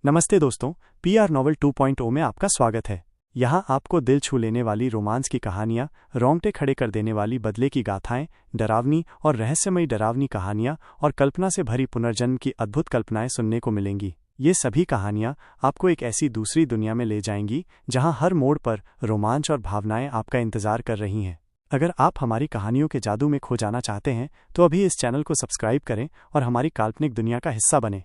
नमस्ते दोस्तों, PR novel 2.0 में आपका स्वागत है। यहाँ आपको दिल छू लेने वाली रोमांस की कहानियाँ, रोंगटे खड़े कर देने वाली बदले की गाथाएं, डरावनी और रहस्यमयी डरावनी कहानियाँ और कल्पना से भरी पुनर्जन्म की अद्भुत कल्पनाएं सुनने को मिलेंगी। ये सभी कहानियाँ आपको एक ऐसी दूसरी दुनिया में ले जाएंगी जहाँ हर मोड़ पर रोमांच और भावनाएं आपका इंतजार कर रही हैं। अगर आप हमारी कहानियों के जादू में खो जाना चाहते हैं तो अभी इस चैनल को सब्सक्राइब करें और हमारी काल्पनिक दुनिया का हिस्सा बने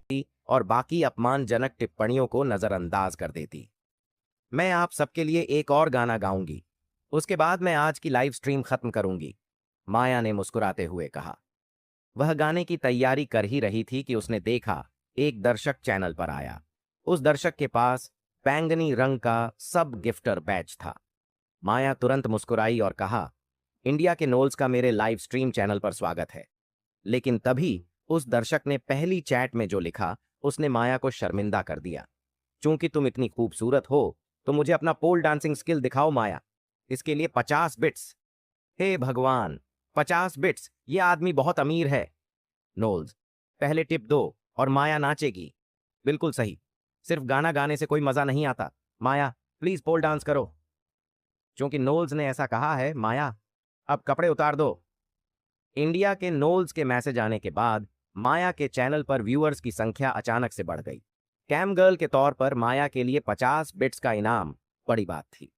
और बाकी अपमानजनक टिप्पणियों को नजरअंदाज कर देती। मैं आप सबके लिए एक और गाना गाऊंगी, उसके बाद मैं आज की लाइव स्ट्रीम खत्म करूंगी, माया ने मुस्कुराते हुए कहा। वह गाने की तैयारी कर ही रही थी कि उसने देखा एक दर्शक चैनल पर आया। उस दर्शक के पास बैंगनी रंग का सब गिफ्टर बैच था। माया तुरंत मुस्कुराई और कहा, इंडिया के नोल्स का मेरे लाइव स्ट्रीम चैनल पर स्वागत है। लेकिन तभी उस दर्शक ने पहली चैट में जो लिखा उसने माया को शर्मिंदा कर दिया। चूंकि तुम इतनी खूबसूरत हो तो मुझे अपना पोल डांसिंग स्किल दिखाओ माया, इसके लिए 50 बिट्स। हे भगवान, 50 बिट्स! ये आदमी बहुत अमीर है। नोल्स, पहले टिप दो और माया नाचेगी। बिल्कुल सही, सिर्फ गाना गाने से कोई मजा नहीं आता। माया प्लीज पोल डांस करो। चूंकि नोल्स ने ऐसा कहा है, माया अब कपड़े उतार दो। इंडिया के नोल्स के मैसेज आने के बाद माया के चैनल पर व्यूअर्स की संख्या अचानक से बढ़ गई। कैम गर्ल के तौर पर माया के लिए 50 बिट्स का इनाम बड़ी बात थी।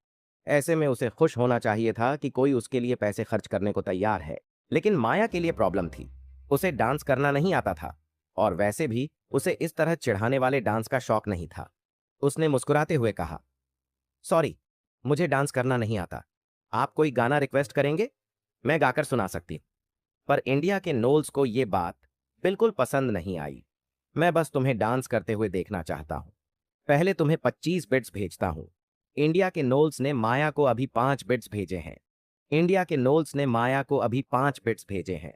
ऐसे में उसे खुश होना चाहिए था कि कोई उसके लिए पैसे खर्च करने को तैयार है। लेकिन माया के लिए प्रॉब्लम थी, उसे डांस करना नहीं आता था और वैसे भी उसे इस तरह चिढ़ाने वाले डांस का शौक नहीं था। उसने मुस्कुराते हुए कहा, सॉरी, मुझे डांस करना नहीं आता। आप कोई गाना रिक्वेस्ट करेंगे? मैं गाकर सुना सकती हूं। पर इंडिया के नोल्स को यह बात बिल्कुल पसंद नहीं आई। मैं बस तुम्हें डांस करते हुए देखना चाहता हूं। पहले तुम्हें 25 बिट्स भेजता हूं। इंडिया के नोल्स ने माया को अभी 5 बिट्स भेजे हैं। इंडिया के नोल्स ने माया को अभी 5 बिट्स भेजे हैं।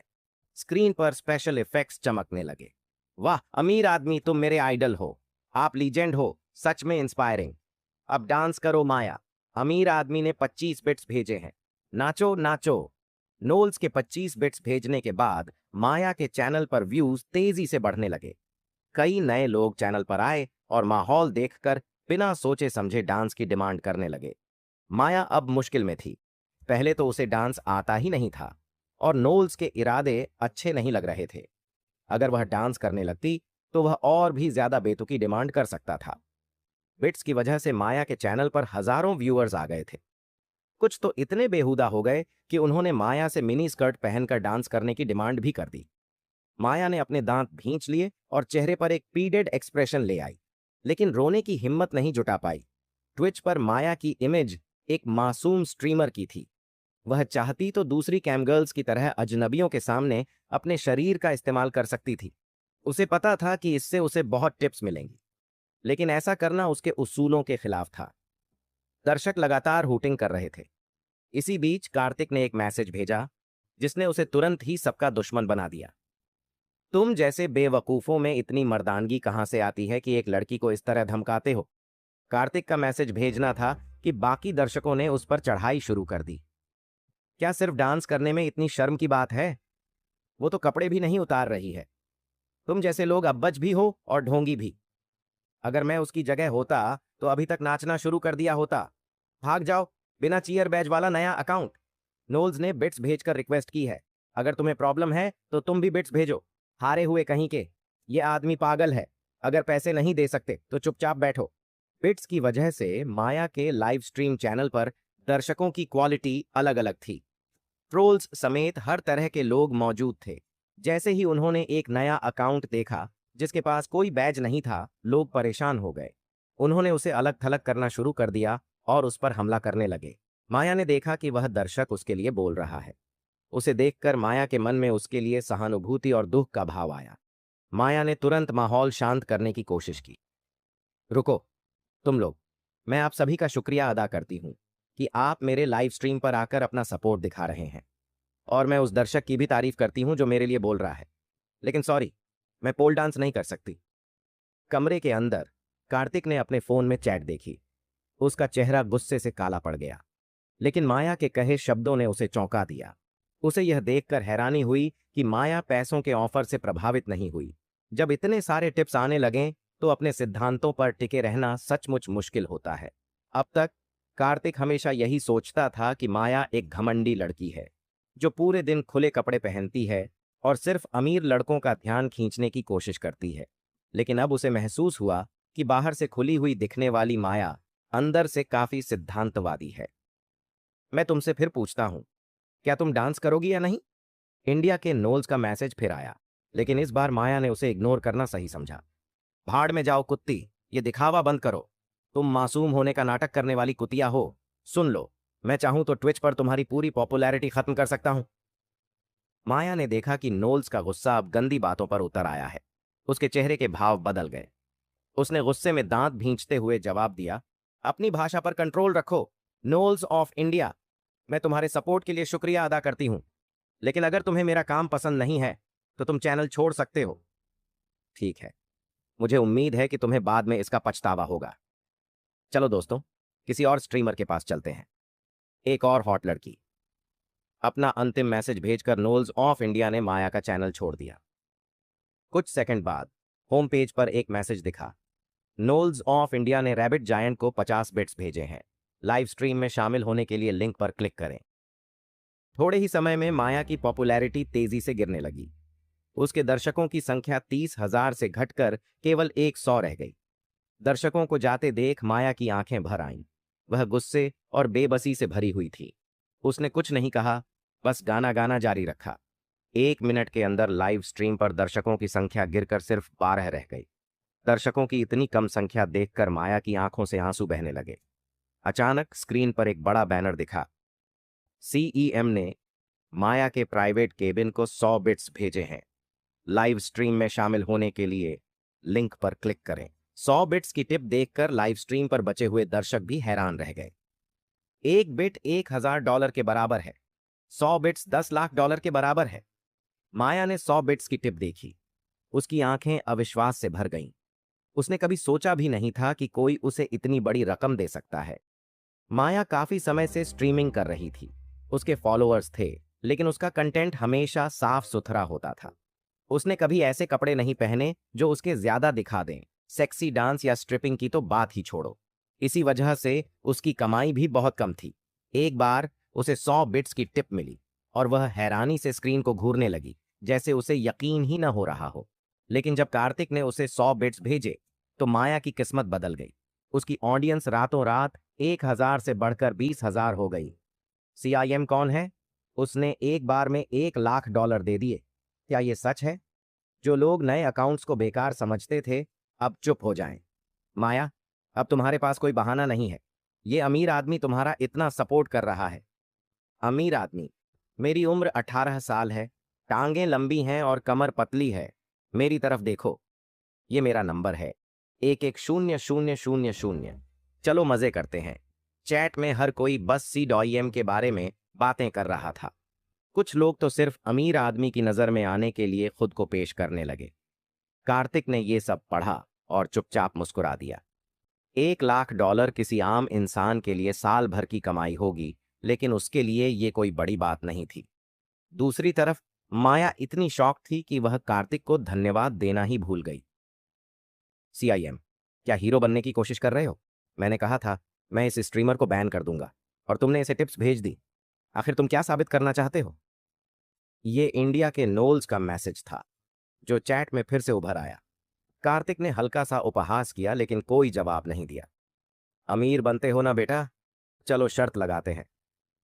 स्क्रीन पर स्पेशल इफेक्ट्स चमकने लगे। वाह अमीर आदमी, तुम मेरे आइडल हो। आप लीजेंड हो, सच में इंस्पायरिंग। अब डांस करो माया। अमीर आदमी ने 25 बिट्स भेजे हैं। नाचो नाचो। नोल्स के 25 बिट्स भेजने के बाद माया के चैनल पर व्यूज तेजी से बढ़ने लगे। कई नए लोग चैनल पर आए और माहौल देखकर बिना सोचे समझे डांस की डिमांड करने लगे। माया अब मुश्किल में थी। पहले तो उसे डांस आता ही नहीं था और नोल्स के इरादे अच्छे नहीं लग रहे थे। अगर वह डांस करने लगती तो वह और भी ज्यादा बेतुकी डिमांड कर सकता था। बिट्स की वजह से माया के चैनल पर हजारों व्यूअर्स आ गए थे। कुछ तो इतने बेहुदा हो गए कि उन्होंने माया से मिनी स्कर्ट पहनकर डांस करने की डिमांड भी कर दी। माया ने अपने दांत भींच लिए और चेहरे पर एक पीडेड एक्सप्रेशन ले आई, लेकिन रोने की हिम्मत नहीं जुटा पाई। ट्विच पर माया की इमेज एक मासूम स्ट्रीमर की थी। वह चाहती तो दूसरी कैमगर्ल्स की तरह अजनबियों के सामने अपने शरीर का इस्तेमाल कर सकती थी। उसे पता था कि इससे उसे बहुत टिप्स मिलेंगी, लेकिन ऐसा करना उसके उसूलों के खिलाफ था। दर्शक लगातार हूटिंग कर रहे थे। इसी बीच कार्तिक ने एक मैसेज भेजा जिसने उसे तुरंत ही सबका दुश्मन बना दिया। तुम जैसे बेवकूफों में इतनी मर्दानगी कहां से आती है कि एक लड़की को इस तरह धमकाते हो? कार्तिक का मैसेज भेजना था कि बाकी दर्शकों ने उस पर चढ़ाई शुरू कर दी। क्या सिर्फ डांस करने में इतनी शर्म की बात है? वो तो कपड़े भी नहीं उतार रही है। तुम जैसे लोग अब्बज भी हो और ढोंगी भी। अगर मैं उसकी जगह होता तो अभी तक नाचना शुरू कर दिया होता। भाग जाओ, बिना चीयर बैज वाला नया अकाउंट। नोल्स ने बिट्स भेजकर रिक्वेस्ट की है। अगर तुम्हें प्रॉब्लम है तो तुम भी बिट्स भेजो। हारे हुए कहीं के। ये आदमी पागल है। अगर पैसे नहीं दे सकते तो चुपचाप बैठो। बिट्स की वजह से माया के लाइव स्ट्रीम चैनल पर दर्शकों की क्वालिटी अलग अलग थी। ट्रोल्स समेत हर तरह के लोग मौजूद थे। जैसे ही उन्होंने एक नया अकाउंट देखा जिसके पास कोई बैज नहीं था, लोग परेशान हो गए। उन्होंने उसे अलग थलग करना शुरू कर दिया और उस पर हमला करने लगे। माया ने देखा कि वह दर्शक उसके लिए बोल रहा है। उसे देखकर माया के मन में उसके लिए सहानुभूति और दुख का भाव आया। माया ने तुरंत माहौल शांत करने की कोशिश की। रुको, तुम लोग, मैं आप सभी का शुक्रिया अदा करती हूं कि आप मेरे लाइव स्ट्रीम पर आकर अपना सपोर्ट दिखा रहे हैं। और मैं उस दर्शक की भी तारीफ करती हूं जो मेरे लिए बोल रहा है। लेकिन सॉरी, मैं पोल डांस नहीं कर सकती। कमरे के अंदर कार्तिक ने अपने फोन में चैट देखी। उसका चेहरा गुस्से से काला पड़ गया। लेकिन माया के कहे शब्दों ने उसे चौंका दिया। उसे यह देखकर हैरानी हुई कि माया पैसों के ऑफर से प्रभावित नहीं हुई। जब इतने सारे टिप्स आने लगें तो अपने सिद्धांतों पर टिके रहना सचमुच मुश्किल होता है। अब तक कार्तिक हमेशा यही सोचता था कि माया एक घमंडी लड़की है जो पूरे दिन खुले कपड़े पहनती है और सिर्फ अमीर लड़कों का ध्यान खींचने की कोशिश करती है। लेकिन अब उसे महसूस हुआ कि बाहर से खुली हुई दिखने वाली माया अंदर से काफी सिद्धांतवादी है। मैं तुमसे फिर पूछता हूं, क्या तुम डांस करोगी या नहीं? इंडिया के नोल्स का मैसेज फिर आया, लेकिन इस बार माया ने उसे इग्नोर करना सही समझा। भाड़ में जाओ कुत्ती, ये दिखावा बंद करो। तुम मासूम होने का नाटक करने वाली कुतिया हो। सुन लो, मैं चाहूं तो ट्विच पर तुम्हारी पूरी पॉपुलैरिटी खत्म कर सकता हूं। माया ने देखा कि नोल्स का गुस्सा अब गंदी बातों पर उतर आया है। उसके चेहरे के भाव बदल गए। उसने गुस्से में दांत भींचते हुए जवाब दिया, अपनी भाषा पर कंट्रोल रखो। नोल्स ऑफ इंडिया, मैं तुम्हारे सपोर्ट के लिए शुक्रिया अदा करती हूं, लेकिन अगर तुम्हें मेरा काम पसंद नहीं है तो तुम चैनल छोड़ सकते हो। ठीक है, मुझे उम्मीद है कि तुम्हें बाद में इसका पछतावा होगा। चलो दोस्तों, किसी और स्ट्रीमर के पास चलते हैं। एक और हॉट लड़की। अपना अंतिम मैसेज भेजकर नोल्स ऑफ इंडिया ने माया का चैनल छोड़ दिया। कुछ सेकंड बाद होम पेज पर एक मैसेज दिखा। नोल्स ऑफ इंडिया ने रैबिट जायंट को 50 बिट्स भेजे हैं। लाइव स्ट्रीम में शामिल होने के लिए लिंक पर क्लिक करें। थोड़े ही समय में माया की पॉपुलैरिटी तेजी से गिरने लगी। उसके दर्शकों की संख्या 30,000 से घटकर केवल 100 रह गई। दर्शकों को जाते देख माया की आंखें भर आईं। वह गुस्से और बेबसी से भरी हुई थी। उसने कुछ नहीं कहा, बस गाना गाना जारी रखा। 1 मिनट के अंदर लाइव स्ट्रीम पर दर्शकों की संख्या गिरकर सिर्फ 12 रह गई। दर्शकों की इतनी कम संख्या देखकर माया की आंखों से आंसू बहने लगे। अचानक स्क्रीन पर एक बड़ा बैनर दिखा। सीईएम ने माया के प्राइवेट केबिन को 100 बिट्स भेजे हैं। लाइव स्ट्रीम में शामिल होने के लिए लिंक पर क्लिक करें। 100 बिट्स की टिप देखकर लाइव स्ट्रीम पर बचे हुए दर्शक भी हैरान रह गए। एक बिट $1,000 के बराबर है। 100 बिट्स $10 लाख के बराबर है। माया ने 100 बिट्स की टिप देखी। उसकी आंखें अविश्वास से भर गईं। उसने कभी सोचा भी नहीं था कि कोई उसे इतनी बड़ी रकम दे सकता है। माया काफी समय से स्ट्रीमिंग कर रही थी। उसके फॉलोअर्स थे, लेकिन उसका कंटेंट हमेशा साफ सुथरा होता था। उसने कभी ऐसे कपड़े नहीं पहने जो उसके ज्यादा दिखा दें। सेक्सी डांस या स्ट्रिपिंग की तो बात ही छोड़ो। इसी वजह से उसकी कमाई भी बहुत कम थी। एक बार उसे 100 बिट्स की टिप मिली और वह हैरानी से स्क्रीन को घूरने लगी, जैसे उसे यकीन ही न हो रहा हो। लेकिन जब कार्तिक ने उसे 100 बिट्स भेजे तो माया की किस्मत बदल गई। उसकी ऑडियंस रातों रात 1,000 से बढ़कर 20,000 हो गई। सीआईएम कौन है? उसने एक बार में $1 लाख दे दिए। क्या ये सच है? जो लोग नए अकाउंट्स को बेकार समझते थे, अब चुप हो जाएं। माया, अब तुम्हारे पास कोई बहाना नहीं है। ये अमीर आदमी तुम्हारा इतना सपोर्ट कर रहा है। अमीर आदमी? मेरी उम्र 18 साल है, टांगें लंबी हैं और कमर पतली है। मेरी तरफ देखो, ये मेरा नंबर है, 110000। चलो मजे करते हैं। चैट में हर कोई बस CWM के बारे में बातें कर रहा था। कुछ लोग तो सिर्फ अमीर आदमी की नजर में आने के लिए खुद को पेश करने लगे। कार्तिक ने ये सब पढ़ा और चुपचाप मुस्कुरा दिया। $1 लाख किसी आम इंसान के लिए साल भर की कमाई होगी, लेकिन उसके लिए ये कोई बड़ी बात नहीं थी। दूसरी तरफ माया इतनी शॉक थी कि वह कार्तिक को धन्यवाद देना ही भूल गई। सीआईएम, क्या हीरो बनने की कोशिश कर रहे हो? मैंने कहा था मैं इस स्ट्रीमर को बैन कर दूंगा और तुमने इसे टिप्स भेज दी। आखिर तुम क्या साबित करना चाहते हो? ये इंडिया के नोल्स का मैसेज था, जो चैट में फिर से उभर आया। कार्तिक ने हल्का सा उपहास किया, लेकिन कोई जवाब नहीं दिया। अमीर बनते हो ना बेटा? चलो शर्त लगाते हैं।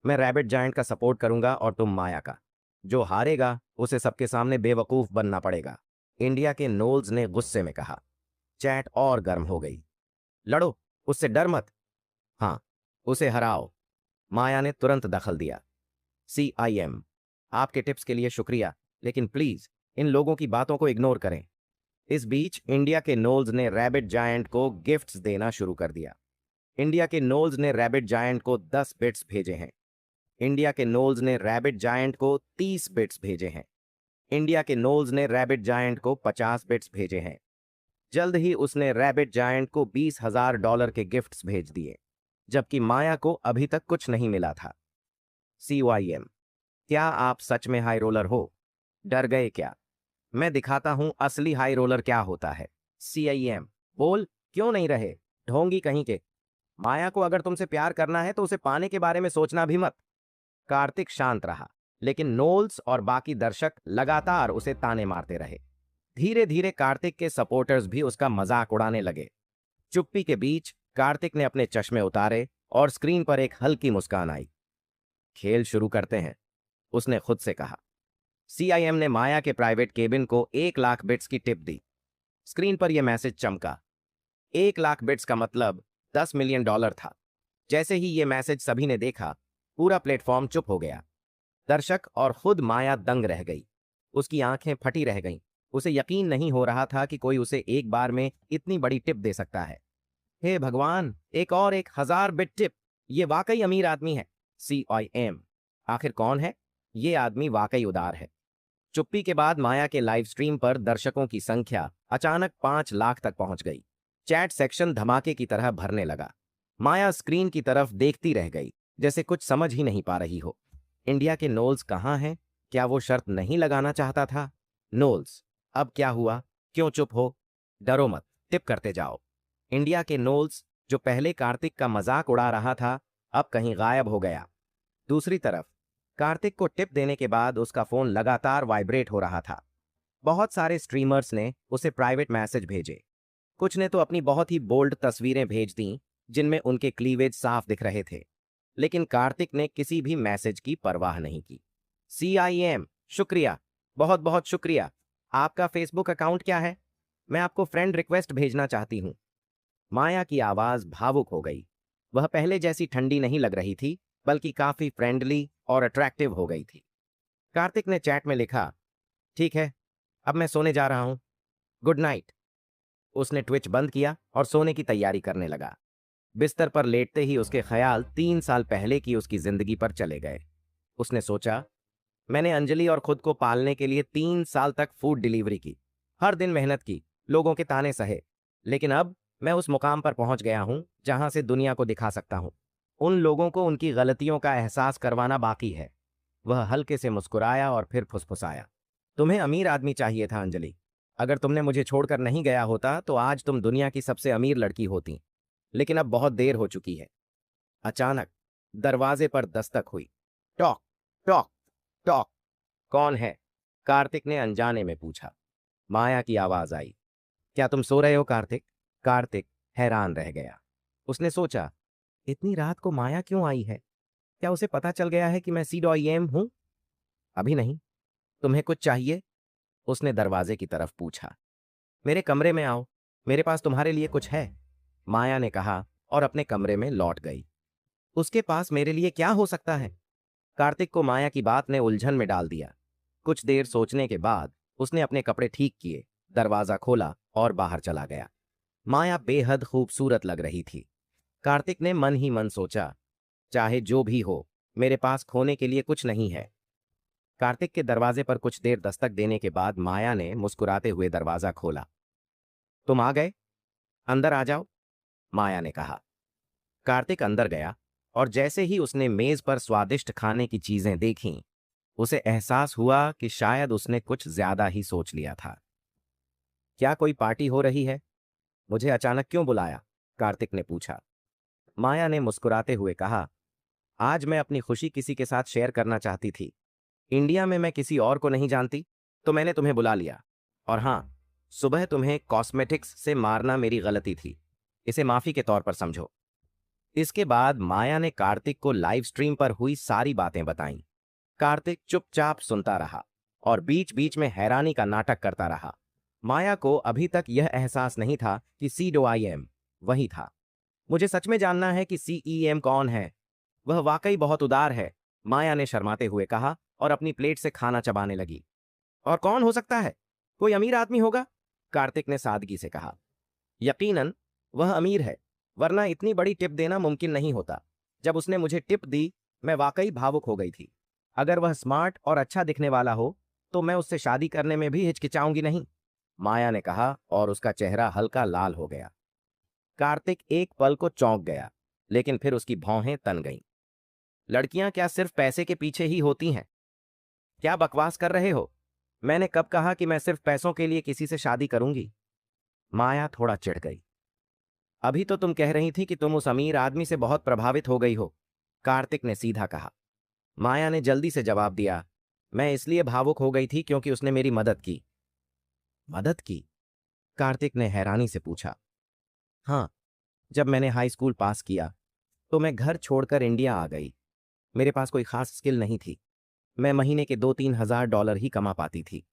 मैं रैबिट जायंट का सपोर्ट करूंगा और तुम माया का। जो हारेगा उसे सबके सामने बेवकूफ बनना पड़ेगा, इंडिया के नोल्स ने गुस्से में कहा। चैट और गर्म हो गई। लड़ो, उससे डर मत। हाँ, उसे हराओ। माया ने तुरंत दखल दिया। सीआईएम, आपके टिप्स के लिए शुक्रिया, लेकिन प्लीज इन लोगों की बातों को इग्नोर करें। इस बीच इंडिया के नोल्स ने रैबिट जायंट को गिफ्ट्स देना शुरू कर दिया। इंडिया के नोल्स ने रैबिट जायंट को 10 बिट्स भेजे हैं। इंडिया के नोल्स ने रैबिट जायंट को 30 बिट्स भेजे हैं। इंडिया के नोल्स ने रैबिट जायंट को 50 बिट्स भेजे हैं। जल्द ही उसने रैबिट जायंट को $20,000 के गिफ्ट्स भेज दिए, जबकि माया को अभी तक कुछ नहीं मिला था। CYM, क्या आप सच में हाई रोलर हो? डर गए क्या? मैं दिखाता हूं असली हाई रोलर क्या होता है। CIM, बोल, क्यों नहीं रहे, ढोंगी कहीं के। माया को अगर तुमसे प्यार करना है तो उसे पाने के बारे में सोचना भी मत। कार्तिक शांत रहा, लेकिन नोल्स और बाकी दर्शक लगातार उसे ताने मारते रहे। धीरे धीरे कार्तिक के सपोर्टर्स भी उसका मजाक उड़ाने लगे। चुप्पी के बीच कार्तिक ने अपने चश्मे उतारे और स्क्रीन पर एक हल्की मुस्कान आई। खेल शुरू करते हैं, उसने खुद से कहा। सीआईएम ने माया के प्राइवेट केबिन को 1 लाख बिट्स की टिप दी। स्क्रीन पर यह मैसेज चमका। 1 लाख बिट्स का मतलब $10 मिलियन था। जैसे ही यह मैसेज सभी ने देखा, पूरा प्लेटफॉर्म चुप हो गया। दर्शक और खुद माया दंग रह गई। उसकी आंखें फटी रह गईं। उसे यकीन नहीं हो रहा था कि कोई उसे एक बार में इतनी बड़ी टिप दे सकता है। हे भगवान, एक और 1,000 बिट टिप। ये वाकई अमीर आदमी है। सीआईएम, आखिर कौन है? ये आदमी वाकई उदार है। चुप्पी के बाद माया के लाइव स्ट्रीम पर दर्शकों की संख्या अचानक 5 लाख तक पहुंच गई। चैट सेक्शन धमाके की तरह भरने लगा। माया स्क्रीन की तरफ देखती रह गई, जैसे कुछ समझ ही नहीं पा रही हो। इंडिया के नोल्स कहाँ हैं? क्या वो शर्त नहीं लगाना चाहता था? नोल्स, अब क्या हुआ? क्यों चुप हो? डरो मत, टिप करते जाओ। इंडिया के नोल्स, जो पहले कार्तिक का मजाक उड़ा रहा था, अब कहीं गायब हो गया। दूसरी तरफ कार्तिक को टिप देने के बाद उसका फोन लगातार वाइब्रेट हो रहा था। बहुत सारे स्ट्रीमर्स ने उसे प्राइवेट मैसेज भेजे। कुछ ने तो अपनी बहुत ही बोल्ड तस्वीरें भेज दीं, जिनमें उनके क्लीवेज साफ दिख रहे थे। लेकिन कार्तिक ने किसी भी मैसेज की परवाह नहीं की। सीआईएम, शुक्रिया, बहुत बहुत शुक्रिया। आपका फेसबुक अकाउंट क्या है? मैं आपको फ्रेंड रिक्वेस्ट भेजना चाहती हूँ। माया की आवाज भावुक हो गई। वह पहले जैसी ठंडी नहीं लग रही थी, बल्कि काफी फ्रेंडली और अट्रैक्टिव हो गई थी। कार्तिक ने चैट में लिखा, ठीक है, अब मैं सोने जा रहा हूं, गुड नाइट। उसने ट्विच बंद किया और सोने की तैयारी करने लगा। बिस्तर पर लेटते ही उसके ख्याल 3 साल पहले की उसकी जिंदगी पर चले गए। उसने सोचा, मैंने अंजलि और खुद को पालने के लिए 3 साल तक फूड डिलीवरी की, हर दिन मेहनत की, लोगों के ताने सहे। लेकिन अब मैं उस मुकाम पर पहुंच गया हूं जहां से दुनिया को दिखा सकता हूं। उन लोगों को उनकी गलतियों का एहसास करवाना बाकी है। वह हल्के से मुस्कुराया और फिर फुसफुसाया, तुम्हें अमीर आदमी चाहिए था अंजलि। अगर तुमने मुझे छोड़कर नहीं गया होता तो आज तुम दुनिया की सबसे अमीर लड़की होती। लेकिन अब बहुत देर हो चुकी है। अचानक दरवाजे पर दस्तक हुई। Talk talk talk. कौन है? कार्तिक ने अनजाने में पूछा। माया की आवाज आई। क्या तुम सो रहे हो कार्तिक? कार्तिक हैरान रह गया। उसने सोचा, इतनी रात को माया क्यों आई है? क्या उसे पता चल गया है कि मैं सीडॉईएम हूं? अभी नहीं। तुम्हें कुछ चाहिए? उसने दरवाजे की तरफ पूछा। मेरे कमरे में आओ, मेरे पास तुम्हारे लिए कुछ है, माया ने कहा और अपने कमरे में लौट गई। उसके पास मेरे लिए क्या हो सकता है? कार्तिक को माया की बात ने उलझन में डाल दिया। कुछ देर सोचने के बाद उसने अपने कपड़े ठीक किए, दरवाजा खोला और बाहर चला गया। माया बेहद खूबसूरत लग रही थी। कार्तिक ने मन ही मन सोचा, चाहे जो भी हो, मेरे पास खोने के लिए कुछ नहीं है। कार्तिक के दरवाजे पर कुछ देर दस्तक देने के बाद माया ने मुस्कुराते हुए दरवाजा खोला। तुम आ गए, अंदर आ जाओ, माया ने कहा। कार्तिक अंदर गया और जैसे ही उसने मेज पर स्वादिष्ट खाने की चीजें देखीं, उसे एहसास हुआ कि शायद उसने कुछ ज्यादा ही सोच लिया था। क्या कोई पार्टी हो रही है? मुझे अचानक क्यों बुलाया? कार्तिक ने पूछा। माया ने मुस्कुराते हुए कहा, आज मैं अपनी खुशी किसी के साथ शेयर करना चाहती थी। इंडिया में मैं किसी और को नहीं जानती, तो मैंने तुम्हें बुला लिया। और हां, सुबह तुम्हें कॉस्मेटिक्स से मारना मेरी गलती थी, इसे माफी के तौर पर समझो। इसके बाद माया ने कार्तिक को लाइव स्ट्रीम पर हुई सारी बातें बताईं। कार्तिक चुपचाप सुनता रहा और बीच बीच में हैरानी का नाटक करता रहा। माया को अभी तक यह एहसास नहीं था कि सीडोआईएम वही था। मुझे सच में जानना है कि सीईएम कौन है। वह वाकई बहुत उदार है, माया ने शर्माते हुए कहा और अपनी प्लेट से खाना चबाने लगी। और कौन हो सकता है? कोई अमीर आदमी होगा, कार्तिक ने सादगी से कहा। यकीनन वह अमीर है, वरना इतनी बड़ी टिप देना मुमकिन नहीं होता। जब उसने मुझे टिप दी, मैं वाकई भावुक हो गई थी। अगर वह स्मार्ट और अच्छा दिखने वाला हो तो मैं उससे शादी करने में भी हिचकिचाऊंगी नहीं, माया ने कहा और उसका चेहरा हल्का लाल हो गया। कार्तिक एक पल को चौंक गया, लेकिन फिर उसकी भौहें तन गईं। लड़कियां क्या सिर्फ पैसे के पीछे ही होती हैं? क्या बकवास कर रहे हो? मैंने कब कहा कि मैं सिर्फ पैसों के लिए किसी से शादी करूंगी? माया थोड़ा चिढ़ गई। अभी तो तुम कह रही थी कि तुम उस अमीर आदमी से बहुत प्रभावित हो गई हो, कार्तिक ने सीधा कहा। माया ने जल्दी से जवाब दिया, मैं इसलिए भावुक हो गई थी क्योंकि उसने मेरी मदद की। मदद की? कार्तिक ने हैरानी से पूछा। हाँ, जब मैंने हाई स्कूल पास किया तो मैं घर छोड़कर इंडिया आ गई। मेरे पास कोई खास स्किल नहीं थी। मैं महीने के 2-3 हज़ार डॉलर ही कमा पाती थी।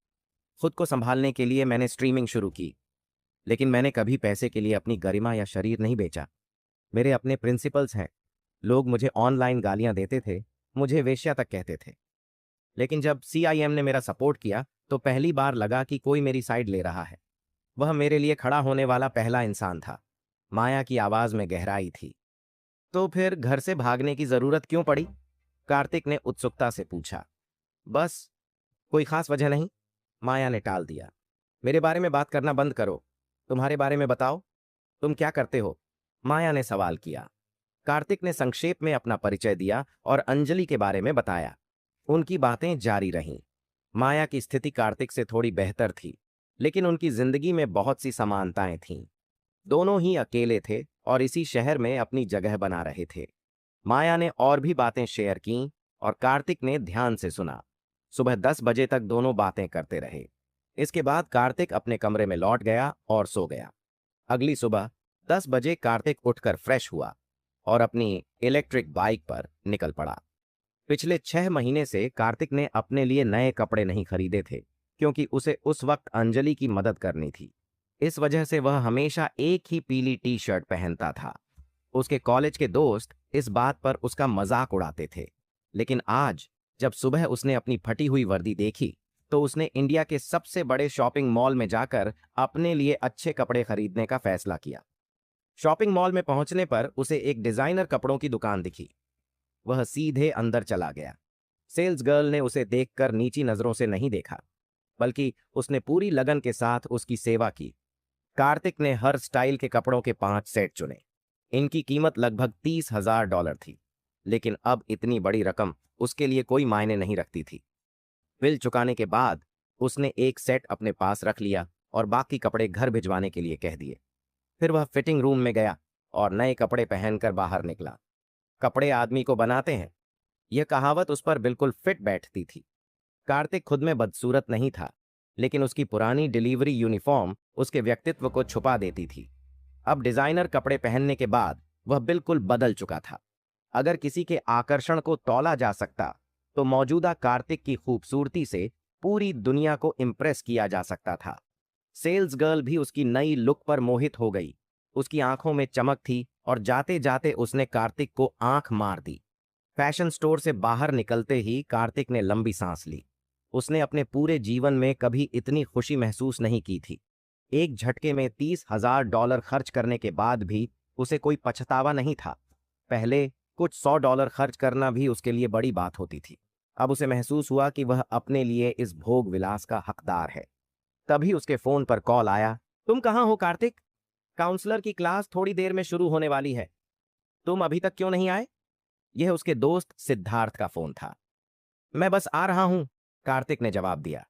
खुद को संभालने के लिए मैंने स्ट्रीमिंग शुरू की, लेकिन मैंने कभी पैसे के लिए अपनी गरिमा या शरीर नहीं बेचा। मेरे अपने प्रिंसिपल्स हैं। लोग मुझे ऑनलाइन गालियां देते थे, मुझे वेश्या तक कहते थे। लेकिन जब सीआईएम ने मेरा सपोर्ट किया तो पहली बार लगा कि कोई मेरी साइड ले रहा है। वह मेरे लिए खड़ा होने वाला पहला इंसान था। माया की आवाज में गहराई थी। तो फिर घर से भागने की जरूरत क्यों पड़ी? कार्तिक ने उत्सुकता से पूछा। बस, कोई खास वजह नहीं, माया ने टाल दिया। मेरे बारे में बात करना बंद करो। तुम्हारे बारे में बताओ, तुम क्या करते हो? माया ने सवाल किया। कार्तिक ने संक्षेप में अपना परिचय दिया और अंजलि के बारे में बताया। उनकी बातें जारी रहीं। माया की स्थिति कार्तिक से थोड़ी बेहतर थी, लेकिन उनकी जिंदगी में बहुत सी समानताएं थीं। दोनों ही अकेले थे और इसी शहर में अपनी जगह बना रहे थे। माया ने और भी बातें शेयर कीं और कार्तिक ने ध्यान से सुना। सुबह 10 बजे तक दोनों बातें करते रहे। इसके बाद कार्तिक अपने कमरे में लौट गया और सो गया। अगली सुबह 10 बजे कार्तिक उठकर फ्रेश हुआ और अपनी इलेक्ट्रिक बाइक पर निकल पड़ा। पिछले 6 महीने से कार्तिक ने अपने लिए नए कपड़े नहीं खरीदे थे, क्योंकि उसे उस वक्त अंजलि की मदद करनी थी। इस वजह से वह हमेशा एक ही पीली टी शर्ट पहनता था। उसके कॉलेज के दोस्त इस बात पर उसका मजाक उड़ाते थे, लेकिन आज जब सुबह उसने अपनी फटी हुई वर्दी देखी तो उसने इंडिया के सबसे बड़े शॉपिंग मॉल में जाकर अपने लिए अच्छे कपड़े खरीदने का फैसला किया। शॉपिंग मॉल में पहुंचने पर उसे एक डिजाइनर कपड़ों की दुकान दिखी। वह सीधे अंदर चला गया। सेल्स गर्ल ने उसे देखकर नीची नजरों से नहीं देखा, बल्कि उसने पूरी लगन के साथ उसकी सेवा की। कार्तिक ने हर स्टाइल के कपड़ों के 5 सेट चुने। इनकी कीमत लगभग $30,000 थी, लेकिन अब इतनी बड़ी रकम उसके लिए कोई मायने नहीं रखती थी। बिल चुकाने के बाद उसने एक सेट अपने पास रख लिया और बाकी कपड़े घर भिजवाने के लिए कह दिए। फिर वह फिटिंग रूम में गया और नए कपड़े पहनकर बाहर निकला। कपड़े आदमी को बनाते हैं, यह कहावत उस पर बिल्कुल फिट बैठती थी। कार्तिक खुद में बदसूरत नहीं था, लेकिन उसकी पुरानी डिलीवरी यूनिफॉर्म उसके व्यक्तित्व को छुपा देती थी। अब डिजाइनर कपड़े पहनने के बाद वह बिल्कुल बदल चुका था। अगर किसी के आकर्षण को तौला जा सकता तो मौजूदा कार्तिक की खूबसूरती से पूरी दुनिया को इम्प्रेस किया जा सकता था। सेल्स गर्ल भी उसकी नई लुक पर मोहित हो गई। उसकी आंखों में चमक थी और जाते जाते उसने कार्तिक को आंख मार दी। फैशन स्टोर से बाहर निकलते ही कार्तिक ने लंबी सांस ली। उसने अपने पूरे जीवन में कभी इतनी खुशी महसूस नहीं की थी। एक झटके में $30,000 खर्च करने के बाद भी उसे कोई पछतावा नहीं था। पहले कुछ $100 खर्च करना भी उसके लिए बड़ी बात होती थी। अब उसे महसूस हुआ कि वह अपने लिए इस भोग विलास का हकदार है। तभी उसके फोन पर कॉल आया। तुम कहाँ हो कार्तिक? काउंसलर की क्लास थोड़ी देर में शुरू होने वाली है। तुम अभी तक क्यों नहीं आए? यह उसके दोस्त सिद्धार्थ का फोन था। मैं बस आ रहा हूं, कार्तिक ने जवाब दिया।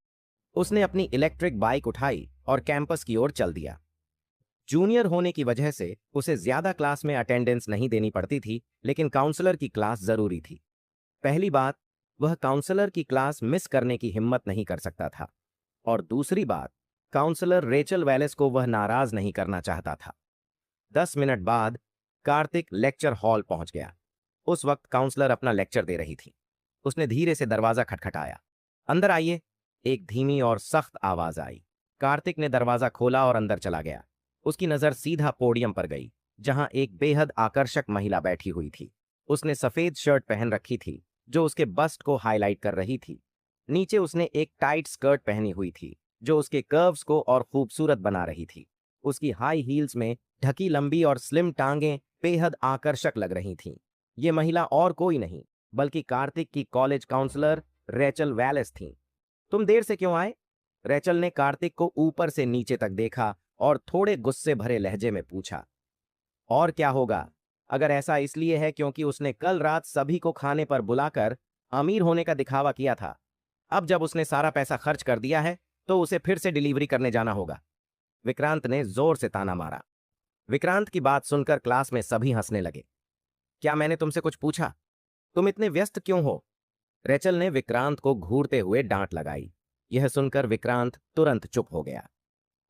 उसने अपनी इलेक्ट्रिक बाइक उठाई और कैंपस की ओर चल दिया। जूनियर होने की वजह से उसे ज्यादा क्लास में अटेंडेंस नहीं देनी पड़ती थी, लेकिन काउंसलर की क्लास जरूरी थी। पहली बात, वह काउंसलर की क्लास मिस करने की हिम्मत नहीं कर सकता था, और दूसरी बात, काउंसलर रेचल वेलेस को वह नाराज नहीं करना चाहता था। 10 मिनट बाद कार्तिक लेक्चर हॉल पहुंच गया। उस वक्त काउंसलर अपना लेक्चर दे रही थी। उसने धीरे से दरवाजा खटखटाया। अंदर आइए, एक धीमी और सख्त आवाज आई। कार्तिक ने दरवाजा खोला और अंदर चला गया। उसकी नजर सीधा पोडियम पर गई, जहां एक बेहद आकर्षक महिला बैठी हुई थी। उसने सफेद शर्ट पहन रखी थी जो उसके बस्ट को हाईलाइट कर रही थी। नीचे उसने एक टाइट स्कर्ट पहनी हुई थी जो उसके कर्व्स को और खूबसूरत बना रही थी। उसकी हाई हील्स में ढकी लंबी और स्लिम टांगें बेहद आकर्षक लग रही थीं। ये महिला और कोई नहीं बल्कि कार्तिक की कॉलेज काउंसलर रेचल वेलेस थी। तुम देर से क्यों आए? रेचल ने कार्तिक को ऊपर से नीचे तक देखा और थोड़े गुस्से भरे लहजे में पूछा। और क्या होगा, अगर ऐसा इसलिए है क्योंकि उसने कल रात सभी को खाने पर बुलाकर अमीर होने का दिखावा किया था। अब जब उसने सारा पैसा खर्च कर दिया है तो उसे फिर से डिलीवरी करने जाना होगा। विक्रांत ने जोर से ताना मारा। विक्रांत की बात सुनकर क्लास में सभी हंसने लगे। क्या मैंने तुमसे कुछ पूछा? तुम इतने व्यस्त क्यों हो? रेचल ने विक्रांत को घूरते हुए डांट लगाई। यह सुनकर विक्रांत तुरंत चुप हो गया।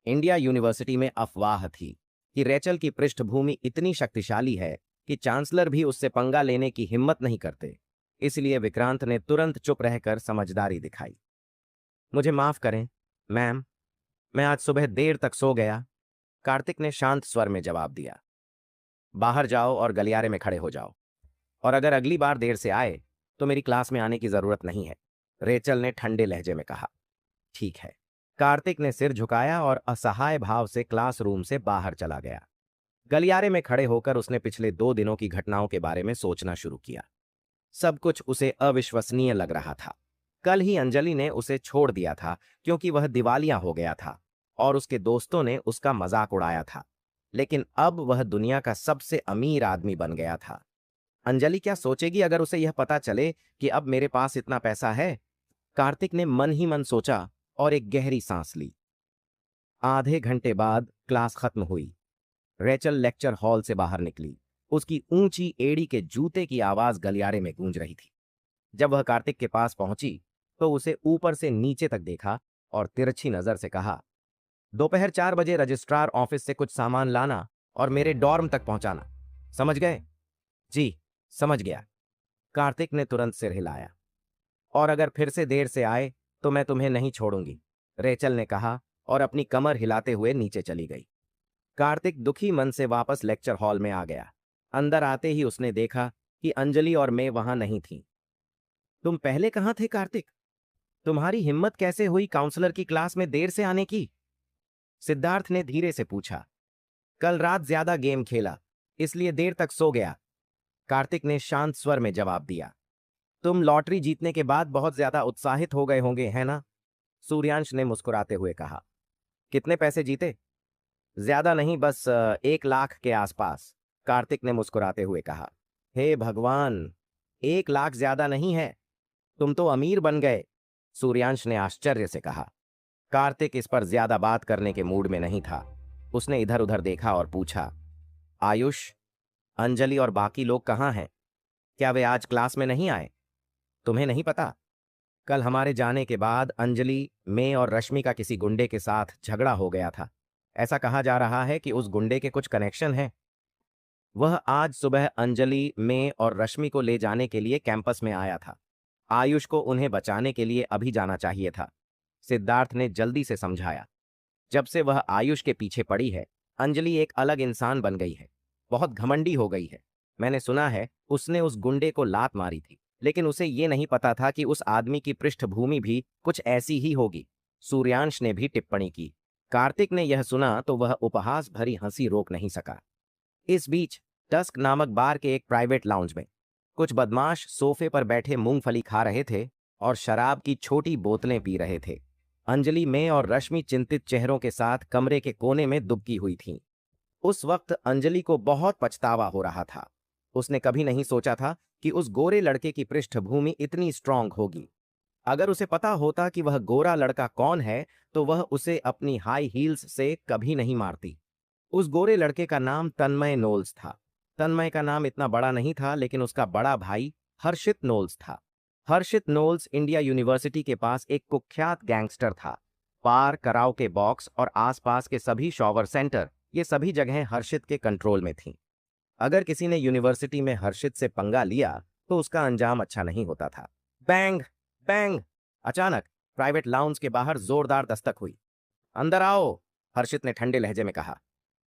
इंडिया यूनिवर्सिटी में अफवाह थी कि रेचल की पृष्ठभूमि इतनी शक्तिशाली है कि चांसलर भी उससे पंगा लेने की हिम्मत नहीं करते। इसलिए विक्रांत ने तुरंत चुप रहकर समझदारी दिखाई। मुझे माफ करें मैम, मैं आज सुबह देर तक सो गया, कार्तिक ने शांत स्वर में जवाब दिया। बाहर जाओ और गलियारे में खड़े हो जाओ, और अगर अगली बार देर से आए तो मेरी क्लास में आने की जरूरत नहीं है, रेचल ने ठंडे लहजे में कहा। ठीक है। कार्तिक ने सिर झुकाया और असहाय भाव से क्लासरूम से बाहर चला गया। गलियारे में खड़े होकर उसने पिछले 2 दिनों की घटनाओं के बारे में सोचना शुरू किया। सब कुछ उसे अविश्वसनीय लग रहा था। कल ही अंजलि ने उसे छोड़ दिया था क्योंकि वह दिवालिया हो गया था और उसके दोस्तों ने उसका मजाक उड़ाया था, लेकिन अब वह दुनिया का सबसे अमीर आदमी बन गया था। अंजलि क्या सोचेगी अगर उसे यह पता चले कि अब मेरे पास इतना पैसा है? कार्तिक ने मन ही मन सोचा और एक गहरी सांस ली। आधे घंटे बाद क्लास खत्म हुई। रेचल लेक्चर हॉल से बाहर निकली। उसकी ऊंची एड़ी के जूते की आवाज गलियारे में गूंज रही थी। जब वह कार्तिक के पास पहुंची तो उसे ऊपर से नीचे तक देखा और तिरछी नजर से कहा, दोपहर 4 बजे रजिस्ट्रार ऑफिस से कुछ सामान लाना और मेरे डॉर्म तक पहुंचाना, समझ गए? जी, समझ गया। कार्तिक ने तुरंत सिर हिलाया। और अगर फिर से देर से आए तो मैं तुम्हें नहीं छोड़ूंगी, रेचल ने कहा और अपनी कमर हिलाते हुए नीचे चली गई। कार्तिक दुखी मन से वापस लेक्चर हॉल में आ गया। अंदर आते ही उसने देखा कि अंजलि और मैं वहां नहीं थी। तुम पहले कहां थे कार्तिक? तुम्हारी हिम्मत कैसे हुई काउंसलर की क्लास में देर से आने की? सिद्धार्थ ने धीरे से पूछा। कल रात ज्यादा गेम खेला, इसलिए देर तक सो गया, कार्तिक ने शांत स्वर में जवाब दिया। तुम लॉटरी जीतने के बाद बहुत ज्यादा उत्साहित हो गए होंगे, है ना? सूर्यांश ने मुस्कुराते हुए कहा। कितने पैसे जीते? ज्यादा नहीं, बस 1 लाख के आसपास, कार्तिक ने मुस्कुराते हुए कहा। हे भगवान, 1 लाख ज्यादा नहीं है, तुम तो अमीर बन गए, सूर्यांश ने आश्चर्य से कहा। कार्तिक इस पर ज्यादा बात करने के मूड में नहीं था। उसने इधर उधर देखा और पूछा, आयुष, अंजलि और बाकी लोग कहाँ हैं? क्या वे आज क्लास में नहीं आए? तुम्हें नहीं पता? कल हमारे जाने के बाद अंजलि, मैं और रश्मि का किसी गुंडे के साथ झगड़ा हो गया था। ऐसा कहा जा रहा है कि उस गुंडे के कुछ कनेक्शन हैं। वह आज सुबह अंजलि, मैं और रश्मि को ले जाने के लिए कैंपस में आया था। आयुष को उन्हें बचाने के लिए अभी जाना चाहिए था, सिद्धार्थ ने जल्दी से समझाया। जब से वह आयुष के पीछे पड़ी है, अंजलि एक अलग इंसान बन गई है, बहुत घमंडी हो गई है। मैंने सुना है उसने उस गुंडे को लात मारी थी, लेकिन उसे ये नहीं पता था कि उस आदमी की पृष्ठभूमि भी कुछ ऐसी ही होगी, सूर्यांश ने भी टिप्पणी की। कार्तिक ने यह सुना तो वह उपहास भरी हंसी रोक नहीं सका। इस बीच टस्क नामक बार के एक प्राइवेट लाउंज में कुछ बदमाश सोफे पर बैठे मूंगफली खा रहे थे और शराब की छोटी बोतलें पी रहे थे। अंजलि, मैं और रश्मि चिंतित चेहरों के साथ कमरे के कोने में दुबकी हुई थीं। उस वक्त अंजलि को बहुत पछतावा हो रहा था। उसने कभी नहीं सोचा था कि उस गोरे लड़के की पृष्ठभूमि इतनी स्ट्रांग होगी। अगर उसे पता होता कि वह गोरा लड़का कौन है तो वह उसे अपनी हाई हील्स से कभी नहीं मारती। उस गोरे लड़के का नाम तन्मय नोल्स था। तन्मय का नाम इतना बड़ा नहीं था, लेकिन उसका बड़ा भाई हर्षित नोल्स था। हर्षित नोल्स इंडिया यूनिवर्सिटी के पास एक कुख्यात गैंगस्टर था। बार, कराओके बॉक्स और आसपास के सभी शॉवर सेंटर, ये सभी जगहें हर्षित के कंट्रोल में थीं। अगर किसी ने यूनिवर्सिटी में हर्षित से पंगा लिया तो उसका अंजाम अच्छा नहीं होता था। बैंग बैंग, अचानक प्राइवेट लाउंज के बाहर जोरदार दस्तक हुई। अंदर आओ, हर्षित ने ठंडे लहजे में कहा।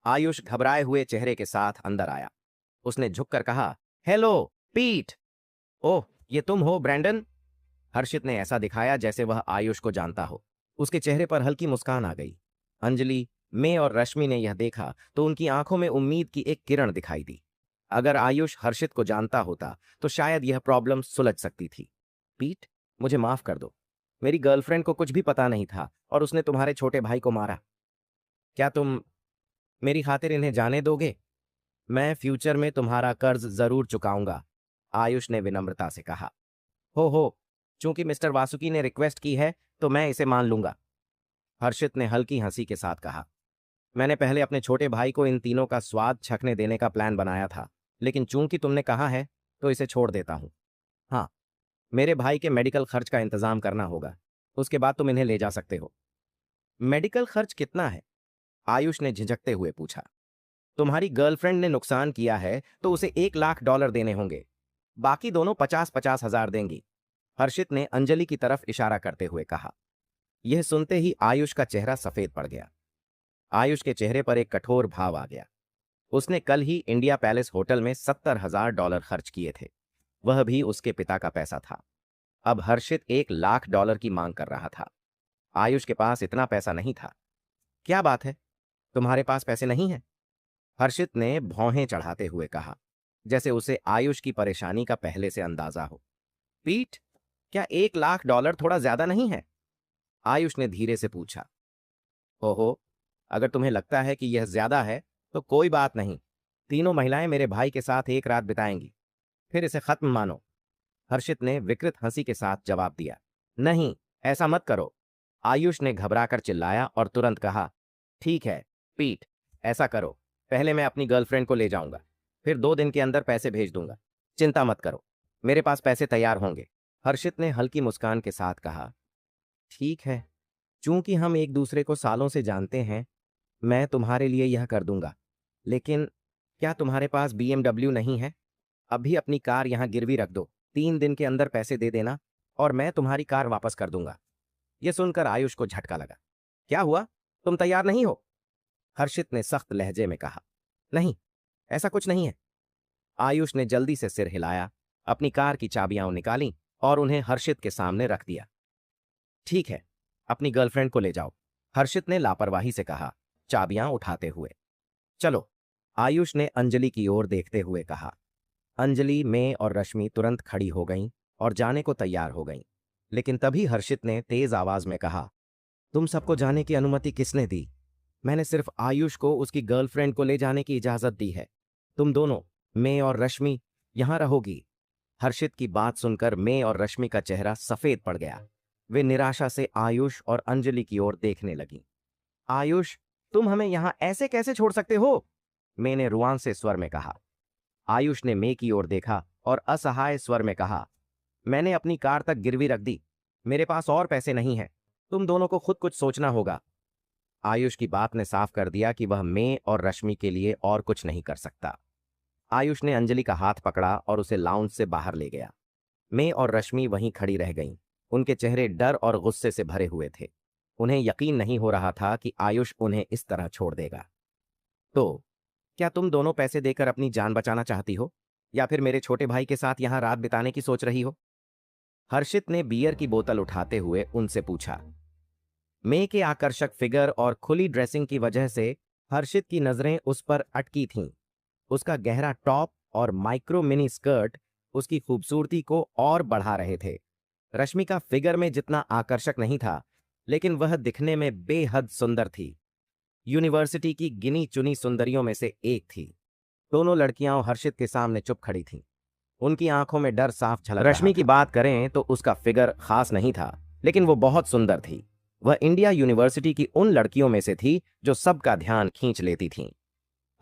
आयुष घबराए हुए चेहरे के साथ अंदर आया। उसने झुककर कहा, हेलो पीट। ओह, ये तुम हो ब्रैंडन? हर्षित ने ऐसा दिखाया जैसे वह आयुष को जानता हो। उसके चेहरे पर हल्की मुस्कान आ गई। अंजलि, मैं और रश्मि ने यह देखा तो उनकी आंखों में उम्मीद की एक किरण दिखाई दी। अगर आयुष हर्षित को जानता होता तो शायद यह प्रॉब्लम सुलझ सकती थी। पीट, मुझे माफ कर दो, मेरी गर्लफ्रेंड को कुछ भी पता नहीं था और उसने तुम्हारे छोटे भाई को मारा। क्या तुम मेरी खातिर इन्हें जाने दोगे? मैं फ्यूचर में तुम्हारा कर्ज जरूर चुकाऊंगा, आयुष ने विनम्रता से कहा। हो, चूंकि मिस्टर वासुकी ने रिक्वेस्ट की है तो मैं इसे मान लूंगा, हर्षित ने हल्की हंसी के साथ कहा। मैंने पहले अपने छोटे भाई को इन तीनों का स्वाद चखने देने का प्लान बनाया था, लेकिन चूंकि तुमने कहा है तो इसे छोड़ देता हूं। हाँ, मेरे भाई के मेडिकल खर्च का इंतजाम करना होगा, उसके बाद तुम इन्हें ले जा सकते हो। मेडिकल खर्च कितना है? आयुष ने झिझकते हुए पूछा। तुम्हारी गर्लफ्रेंड ने नुकसान किया है तो उसे $1 लाख देने होंगे, बाकी दोनों 50-50 हजार देंगी, हर्षित ने अंजलि की तरफ इशारा करते हुए कहा। यह सुनते ही आयुष का चेहरा सफेद पड़ गया। आयुष के चेहरे पर एक कठोर भाव आ गया। उसने कल ही इंडिया पैलेस होटल में $70,000 खर्च किए थे, वह भी उसके पिता का पैसा था। अब हर्षित $1 लाख की मांग कर रहा था। आयुष के पास इतना पैसा नहीं था। क्या बात है, तुम्हारे पास पैसे नहीं हैं? हर्षित ने भौहें चढ़ाते हुए कहा, जैसे उसे आयुष की परेशानी का पहले से अंदाजा हो। पीठ, क्या $1 लाख थोड़ा ज्यादा नहीं है? आयुष ने धीरे से पूछा। ओहो, अगर तुम्हें लगता है कि यह ज्यादा है तो कोई बात नहीं, तीनों महिलाएं मेरे भाई के साथ एक रात बिताएंगी, फिर इसे खत्म मानो। हर्षित ने विकृत हंसी के साथ जवाब दिया। नहीं, ऐसा मत करो, आयुष ने घबराकर चिल्लाया और तुरंत कहा। ठीक है पीठ, ऐसा करो, पहले मैं अपनी गर्लफ्रेंड को ले जाऊंगा, फिर 2 दिन के अंदर पैसे भेज दूंगा। चिंता मत करो, मेरे पास पैसे तैयार होंगे। हर्षित ने हल्की मुस्कान के साथ कहा। ठीक है, चूंकि हम एक दूसरे को सालों से जानते हैं, मैं तुम्हारे लिए यह कर दूंगा, लेकिन क्या तुम्हारे पास BMW नहीं है? अभी अपनी कार यहां गिरवी रख दो, 3 दिन के अंदर पैसे दे देना और मैं तुम्हारी कार वापस कर दूंगा। यह सुनकर आयुष को झटका लगा। क्या हुआ, तुम तैयार नहीं हो? हर्षित ने सख्त लहजे में कहा। नहीं, ऐसा कुछ नहीं है। आयुष ने जल्दी से सिर हिलाया, अपनी कार की चाबियां निकाली और उन्हें हर्षित के सामने रख दिया। ठीक है, अपनी गर्लफ्रेंड को ले जाओ, हर्षित ने लापरवाही से कहा, चाबियां उठाते हुए। चलो, आयुष ने अंजलि की ओर देखते हुए कहा। अंजलि, मैं और रश्मि तुरंत खड़ी हो गईं और जाने को तैयार हो गईं, लेकिन तभी हर्षित ने तेज आवाज में कहा। तुम सबको जाने की अनुमति किसने दी? मैंने सिर्फ आयुष को उसकी गर्लफ्रेंड को ले जाने की इजाजत दी है। तुम दोनों, मैं और रश्मि, यहां रहोगी। हर्षित की बात सुनकर मैं और रश्मि का चेहरा सफेद पड़ गया। वे निराशा से आयुष और अंजलि की ओर देखने लगी। आयुष, तुम हमें यहां ऐसे कैसे छोड़ सकते हो? मैंने रुआन से स्वर में कहा। आयुष ने मैं की ओर देखा और असहाय स्वर में कहा। मैंने अपनी कार तक गिरवी रख दी, मेरे पास और पैसे नहीं हैं, तुम दोनों को खुद कुछ सोचना होगा। आयुष की बात ने साफ कर दिया कि वह मैं और रश्मि के लिए और कुछ नहीं कर सकता। आयुष ने अंजलि का हाथ पकड़ा और उसे लाउंज से बाहर ले गया। मैं और रश्मि वहीं खड़ी रह गईं। उनके चेहरे डर और गुस्से से भरे हुए थे। उन्हें यकीन नहीं हो रहा था कि आयुष उन्हें इस तरह छोड़ देगा। तो क्या तुम दोनों पैसे देकर अपनी जान बचाना चाहती हो, या फिर मेरे छोटे भाई के साथ यहां रात बिताने की सोच रही हो? हर्षित ने बियर की बोतल उठाते हुए उनसे पूछा। मैं के आकर्षक फिगर और खुली ड्रेसिंग की वजह से हर्षित की नजरें उस पर अटकी थीं। उसका गहरा टॉप और माइक्रो मिनी स्कर्ट उसकी खूबसूरती को और बढ़ा रहे थे। रश्मि का फिगर में जितना आकर्षक नहीं था, लेकिन वह दिखने में बेहद सुंदर थी। यूनिवर्सिटी की गिनी चुनी सुंदरियों में से एक थी। दोनों लड़कियां हर्षित के सामने चुप खड़ी थीं। उनकी आंखों में डर साफ झलक रहा था। रश्मि की बात करें तो उसका फिगर खास नहीं था, लेकिन वो बहुत सुंदर थी। वह इंडिया यूनिवर्सिटी की उन लड़कियों में से थी जो सबका ध्यान खींच लेती थीं।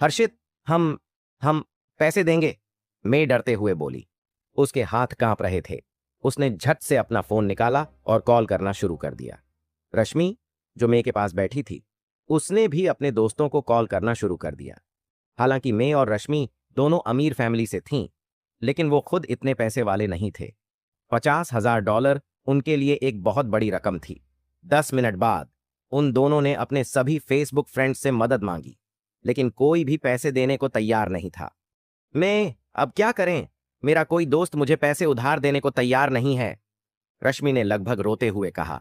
हर्षित, हम पैसे देंगे, मैं डरते हुए बोली। उसके हाथ कांप रहे थे। उसने झट से अपना फोन निकाला और कॉल करना शुरू कर दिया। रश्मि, जो मैं के पास बैठी थी, उसने भी अपने दोस्तों को कॉल करना शुरू कर दिया। हालांकि मैं और रश्मि दोनों अमीर फैमिली से थीं, लेकिन वो खुद इतने पैसे वाले नहीं थे। $50,000 उनके लिए एक बहुत बड़ी रकम थी। 10 मिनट बाद उन दोनों ने अपने सभी फेसबुक फ्रेंड्स से मदद मांगी, लेकिन कोई भी पैसे देने को तैयार नहीं था। मैं अब क्या करें, मेरा कोई दोस्त मुझे पैसे उधार देने को तैयार नहीं है, रश्मि ने लगभग रोते हुए कहा।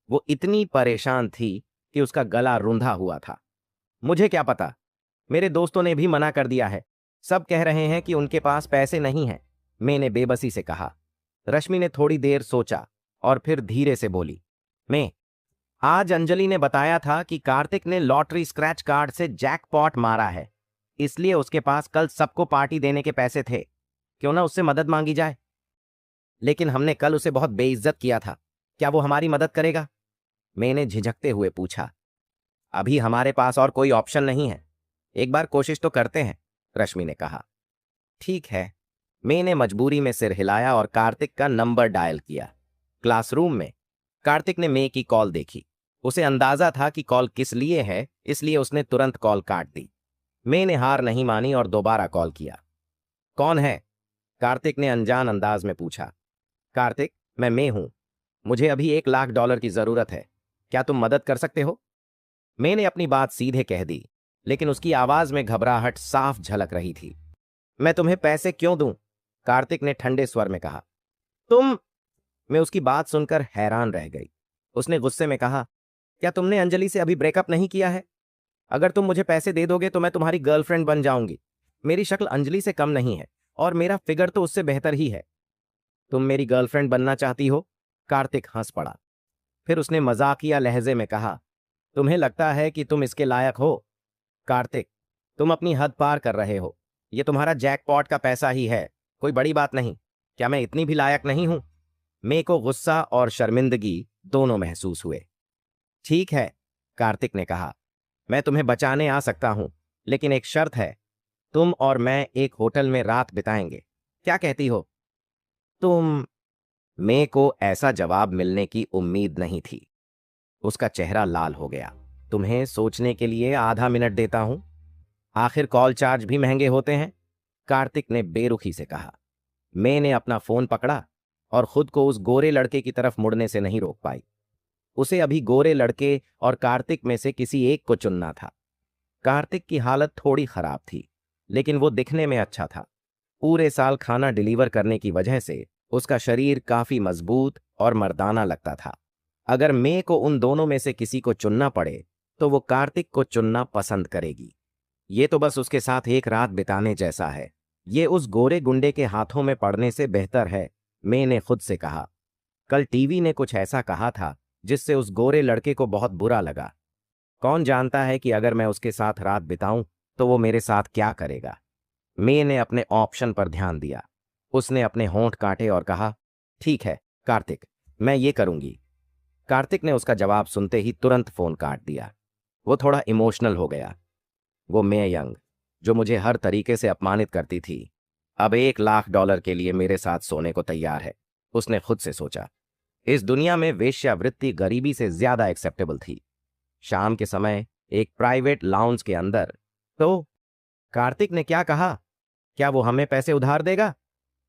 वो इतनी परेशान थी कि उसका गला रुंधा हुआ था। मुझे क्या पता, मेरे दोस्तों ने भी मना कर दिया है, सब कह रहे हैं कि उनके पास पैसे नहीं हैं, मैंने बेबसी से कहा। रश्मि ने थोड़ी देर सोचा और फिर धीरे से बोली। मैं, आज अंजलि ने बताया था कि कार्तिक ने लॉटरी स्क्रैच कार्ड से जैकपॉट मारा है, इसलिए उसके पास कल सबको पार्टी देने के पैसे थे। क्यों ना उससे मदद मांगी जाए? लेकिन हमने कल उसे बहुत बेइज्जत किया था, क्या वो हमारी मदद करेगा? मैंने झिझकते हुए पूछा। अभी हमारे पास और कोई ऑप्शन नहीं है। एक बार कोशिश तो करते हैं, रश्मि ने कहा। ठीक है। मैं ने मजबूरी में सिर हिलाया और कार्तिक का नंबर डायल किया। क्लासरूम में कार्तिक ने मे की कॉल देखी। उसे अंदाजा था कि कॉल किस लिए है, इसलिए उसने तुरंत कॉल काट दी। मे ने हार नहीं मानी और दोबारा कॉल किया। कौन है? कार्तिक ने अनजान अंदाज में पूछा। कार्तिक, मैं मे हूं। मुझे अभी $1 लाख की जरूरत है। क्या तुम मदद कर सकते हो? मे ने अपनी बात सीधे कह दी, लेकिन उसकी आवाज में घबराहट साफ झलक रही थी। मैं तुम्हें पैसे क्यों दूं? कार्तिक ने ठंडे स्वर में कहा। तुम? मैं उसकी बात सुनकर हैरान रह गई। उसने गुस्से में कहा, क्या तुमने अंजलि से अभी ब्रेकअप नहीं किया है? अगर तुम मुझे पैसे दे दोगे तो मैं तुम्हारी गर्लफ्रेंड बन जाऊंगी। मेरी शक्ल अंजलि से कम नहीं है और मेरा फिगर तो उससे बेहतर ही है। तुम मेरी गर्लफ्रेंड बनना चाहती हो? कार्तिक हंस पड़ा। फिर उसने मजाकिया लहजे में कहा, तुम्हें लगता है कि तुम इसके लायक हो? कार्तिक, तुम अपनी हद पार कर रहे हो। ये तुम्हारा जैकपॉट का पैसा ही है, कोई बड़ी बात नहीं। क्या मैं इतनी भी लायक नहीं हूं? मे को गुस्सा और शर्मिंदगी दोनों महसूस हुए। ठीक है, कार्तिक ने कहा, मैं तुम्हें बचाने आ सकता हूं, लेकिन एक शर्त है। तुम और मैं एक होटल में रात बिताएंगे। क्या कहती हो? तुम? मे को ऐसा जवाब मिलने की उम्मीद नहीं थी। उसका चेहरा लाल हो गया। तुम्हें सोचने के लिए आधा मिनट देता हूं। आखिर कॉल चार्ज भी महंगे होते हैं, कार्तिक ने बेरुखी से कहा। मे ने अपना फोन पकड़ा और खुद को उस गोरे लड़के की तरफ मुड़ने से नहीं रोक पाई। उसे अभी गोरे लड़के और कार्तिक में से किसी एक को चुनना था। कार्तिक की हालत थोड़ी खराब थी, लेकिन वो दिखने में अच्छा था। पूरे साल खाना डिलीवर करने की वजह से उसका शरीर काफी मजबूत और मर्दाना लगता था। अगर मे को उन दोनों में से किसी को चुनना पड़े तो वो कार्तिक को चुनना पसंद करेगी। ये तो बस उसके साथ एक रात बिताने जैसा है। ये उस गोरे गुंडे के हाथों में पड़ने से बेहतर है, मे ने खुद से कहा। कल टीवी ने कुछ ऐसा कहा था जिससे उस गोरे लड़के को बहुत बुरा लगा। कौन जानता है कि अगर मैं उसके साथ रात बिताऊं तो वो मेरे साथ क्या करेगा। मे ने अपने ऑप्शन पर ध्यान दिया। उसने अपने होंठ काटे और कहा, ठीक है कार्तिक, मैं ये करूंगी। कार्तिक ने उसका जवाब सुनते ही तुरंत फोन काट दिया। वो थोड़ा इमोशनल हो गया। वो मे यंग, जो मुझे हर तरीके से अपमानित करती थी, अब $1 लाख के लिए मेरे साथ सोने को तैयार है, उसने खुद से सोचा। इस दुनिया में वेश्यावृत्ति गरीबी से ज्यादा एक्सेप्टेबल थी। शाम के समय एक प्राइवेट लाउंज के अंदर। तो कार्तिक ने क्या कहा? क्या वो हमें पैसे उधार देगा?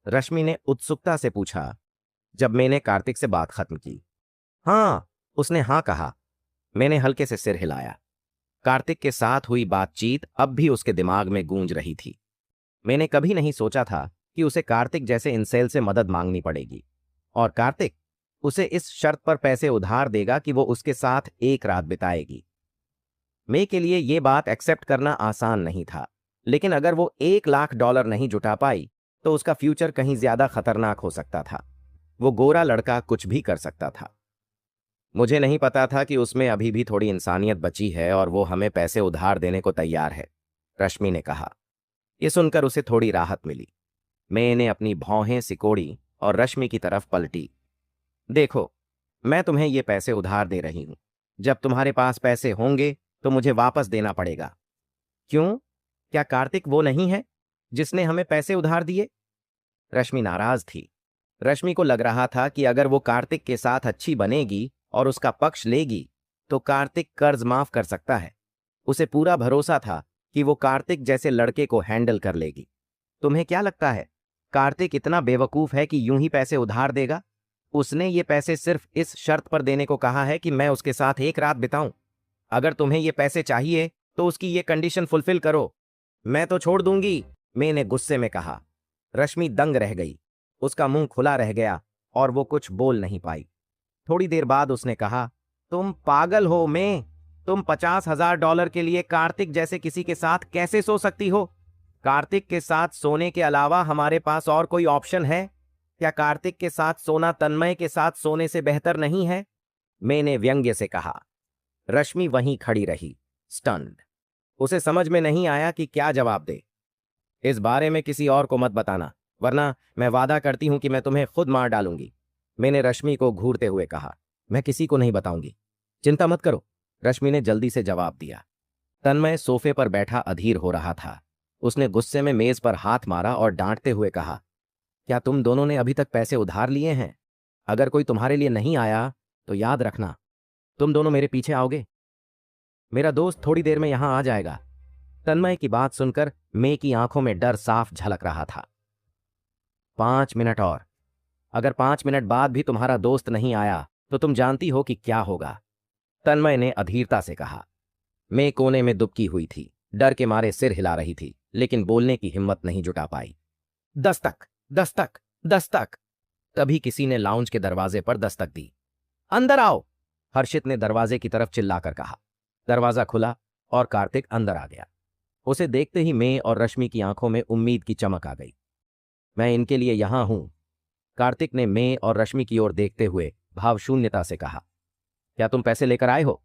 रश्मि ने उत्सुकता से पूछा जब मैंने कार्तिक से बात खत्म की। हाँ, उसने हाँ कहा। मैंने हल्के से सिर हिलाया। कार्तिक के साथ हुई बातचीत अब भी उसके दिमाग में गूंज रही थी। मैंने कभी नहीं सोचा था कि उसे कार्तिक जैसे इंसेल से मदद मांगनी पड़ेगी, और कार्तिक उसे इस शर्त पर पैसे उधार देगा कि वो उसके साथ एक रात बिताएगी। मे के लिए ये बात एक्सेप्ट करना आसान नहीं था, लेकिन अगर वो $1 लाख नहीं जुटा पाई तो उसका फ्यूचर कहीं ज्यादा खतरनाक हो सकता था। वो गोरा लड़का कुछ भी कर सकता था। मुझे नहीं पता था कि उसमें अभी भी थोड़ी इंसानियत बची है और वो हमें पैसे उधार देने को तैयार है, रश्मि ने कहा। यह सुनकर उसे थोड़ी राहत मिली। मैंने अपनी भौहें सिकोड़ी और रश्मि की तरफ पलटी। देखो, मैं तुम्हें ये पैसे उधार दे रही हूं। जब तुम्हारे पास पैसे होंगे तो मुझे वापस देना पड़ेगा। क्यों? क्या कार्तिक वो नहीं है जिसने हमें पैसे उधार दिए? रश्मि नाराज थी। रश्मि को लग रहा था कि अगर वो कार्तिक के साथ अच्छी बनेगी और उसका पक्ष लेगी तो कार्तिक कर्ज माफ कर सकता है। उसे पूरा भरोसा था कि वो कार्तिक जैसे लड़के को हैंडल कर लेगी। तुम्हें क्या लगता है कार्तिक इतना बेवकूफ है कि यूं ही पैसे उधार देगा? उसने ये पैसे सिर्फ इस शर्त पर देने को कहा है कि मैं उसके साथ एक रात बिताऊं। अगर तुम्हें ये पैसे चाहिए तो उसकी ये कंडीशन फुलफिल करो। मैं तो छोड़ दूंगी, मैंने गुस्से में कहा। रश्मि दंग रह गई। उसका मुंह खुला रह गया और वो कुछ बोल नहीं पाई। थोड़ी देर बाद उसने कहा, तुम पागल हो मैं? तुम $50,000 के लिए कार्तिक जैसे किसी के साथ कैसे सो सकती हो? कार्तिक के साथ सोने के अलावा हमारे पास और कोई ऑप्शन है? क्या कार्तिक के साथ सोना तन्मय के साथ सोने से बेहतर नहीं है? मैंने व्यंग्य से कहा। रश्मि वहीं खड़ी रही, स्टन्ड। उसे समझ में नहीं आया कि क्या जवाब दे। इस बारे में किसी और को मत बताना, वरना मैं वादा करती हूं कि मैं तुम्हें खुद मार डालूंगी, मैंने रश्मि को घूरते हुए कहा। मैं किसी को नहीं बताऊंगी, चिंता मत करो। रश्मि ने जल्दी से जवाब दिया। तन्मय सोफे पर बैठा अधीर हो रहा था। उसने गुस्से में मेज पर हाथ मारा और डांटते हुए कहा, क्या तुम दोनों ने अभी तक पैसे उधार लिए हैं? अगर कोई तुम्हारे लिए नहीं आया तो याद रखना, तुम दोनों मेरे पीछे आओगे। मेरा दोस्त थोड़ी देर में यहां आ जाएगा। तन्मय की बात सुनकर मे की आंखों में डर साफ झलक रहा था। 5 मिनट और। अगर 5 मिनट बाद भी तुम्हारा दोस्त नहीं आया तो तुम जानती हो कि क्या होगा, तन्मय ने अधीरता से कहा। मे कोने में दुबकी हुई थी, डर के मारे सिर हिला रही थी, लेकिन बोलने की हिम्मत नहीं जुटा पाई। दस्तक, दस्तक, दस्तक। तभी किसी ने लाउंज के दरवाजे पर दस्तक दी। अंदर आओ, हर्षित ने दरवाजे की तरफ चिल्लाकर कहा। दरवाजा खुला और कार्तिक अंदर आ गया। उसे देखते ही मे और रश्मि की आंखों में उम्मीद की चमक आ गई। मैं इनके लिए यहां हूं, कार्तिक ने मे और रश्मि की ओर देखते हुए भावशून्यता से कहा। क्या तुम पैसे लेकर आए हो?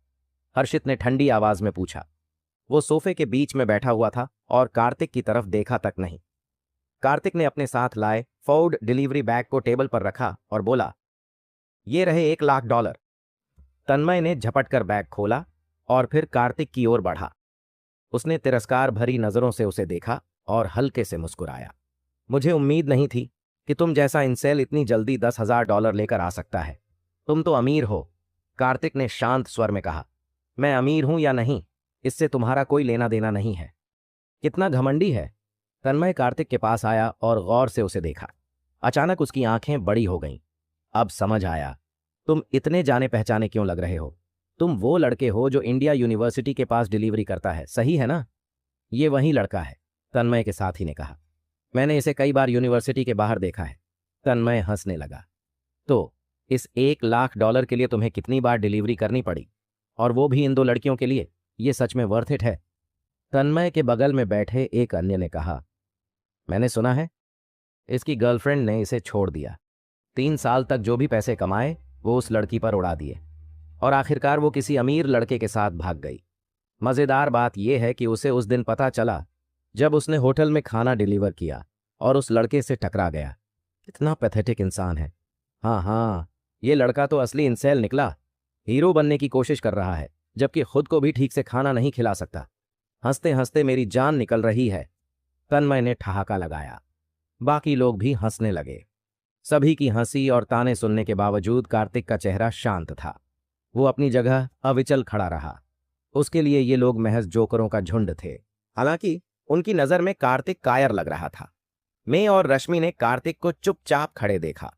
हर्षित ने ठंडी आवाज में पूछा। वो सोफे के बीच में बैठा हुआ था और कार्तिक की तरफ देखा तक नहीं। कार्तिक ने अपने साथ लाए फोर्ड डिलीवरी बैग को टेबल पर रखा और बोला, ये रहे $1,00,000। तन्मय ने झपट कर बैग खोला और फिर कार्तिक की ओर बढ़ा। उसने तिरस्कार भरी नजरों से उसे देखा और हल्के से मुस्कुराया। मुझे उम्मीद नहीं थी कि तुम जैसा इंसेल इतनी जल्दी $10,000 लेकर आ सकता है। तुम तो अमीर हो, कार्तिक ने शांत स्वर में कहा। मैं अमीर हूं या नहीं, इससे तुम्हारा कोई लेना देना नहीं है। कितना घमंडी है। तन्मय कार्तिक के पास आया और गौर से उसे देखा। अचानक उसकी आंखें बड़ी हो गईं। अब समझ आया, तुम इतने जाने पहचाने क्यों लग रहे हो। तुम वो लड़के हो जो इंडिया यूनिवर्सिटी के पास डिलीवरी करता है, सही है ना? ये वही लड़का है, तन्मय के साथी ने कहा। मैंने इसे कई बार यूनिवर्सिटी के बाहर देखा है। तन्मय हंसने लगा। तो इस $1,00,000 के लिए तुम्हें कितनी बार डिलीवरी करनी पड़ी, और वो भी इन 2 लड़कियों के लिए? ये सच में वर्थ इट है? तन्मय के बगल में बैठे एक अन्य ने कहा। मैंने सुना है इसकी गर्लफ्रेंड ने इसे छोड़ दिया। 3 साल तक जो भी पैसे कमाए वो उस लड़की पर उड़ा दिए, और आखिरकार वो किसी अमीर लड़के के साथ भाग गई। मजेदार बात यह है कि उसे उस दिन पता चला जब उसने होटल में खाना डिलीवर किया और उस लड़के से टकरा गया। कितना पैथेटिक इंसान है। हाँ हाँ, ये लड़का तो असली इंसेल निकला। हीरो बनने की कोशिश कर रहा है, जबकि खुद को भी ठीक से खाना नहीं खिला सकता। हंसते हंसते मेरी जान निकल रही है, तन्मय ने ठहाका लगाया। बाकी लोग भी हंसने लगे। सभी की हंसी और ताने सुनने के बावजूद कार्तिक का चेहरा शांत था। वो अपनी जगह अविचल खड़ा रहा। उसके लिए ये लोग महज जोकरों का झुंड थे। हालांकि उनकी नजर में कार्तिक कायर लग रहा था। मे और रश्मि ने कार्तिक को चुपचाप खड़े देखा।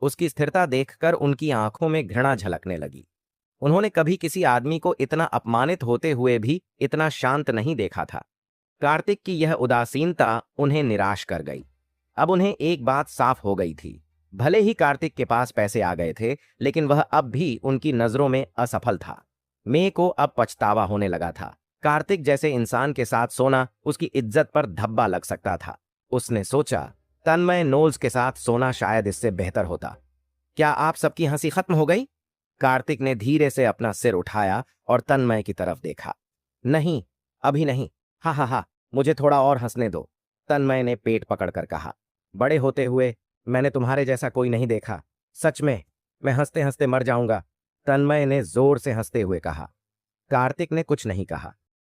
उसकी स्थिरता देखकर उनकी आंखों में घृणा झलकने लगी। उन्होंने कभी किसी आदमी को इतना अपमानित होते हुए भी इतना शांत नहीं देखा था। कार्तिक की यह उदासीनता उन्हें निराश कर गई। अब उन्हें एक बात साफ हो गई थी, भले ही कार्तिक के पास पैसे आ गए थे, लेकिन वह अब भी उनकी नजरों में असफल था। मे को अब पछतावा होने लगा था। कार्तिक जैसे इंसान के साथ सोना उसकी इज्जत पर धब्बा लग सकता था। उसने सोचा, तन्मय नोल्स के साथ सोना शायद इससे बेहतर होता। क्या आप सबकी हंसी खत्म हो गई? कार्तिक ने धीरे से अपना सिर उठाया और तन्मय की तरफ देखा। नहीं, अभी नहीं। हा हा हा, मुझे थोड़ा और हंसने दो, तन्मय ने पेट पकड़कर कहा। बड़े होते हुए मैंने तुम्हारे जैसा कोई नहीं देखा। सच में, मैं हंसते हंसते मर जाऊंगा, तन्मय ने जोर से हंसते हुए कहा। कार्तिक ने कुछ नहीं कहा।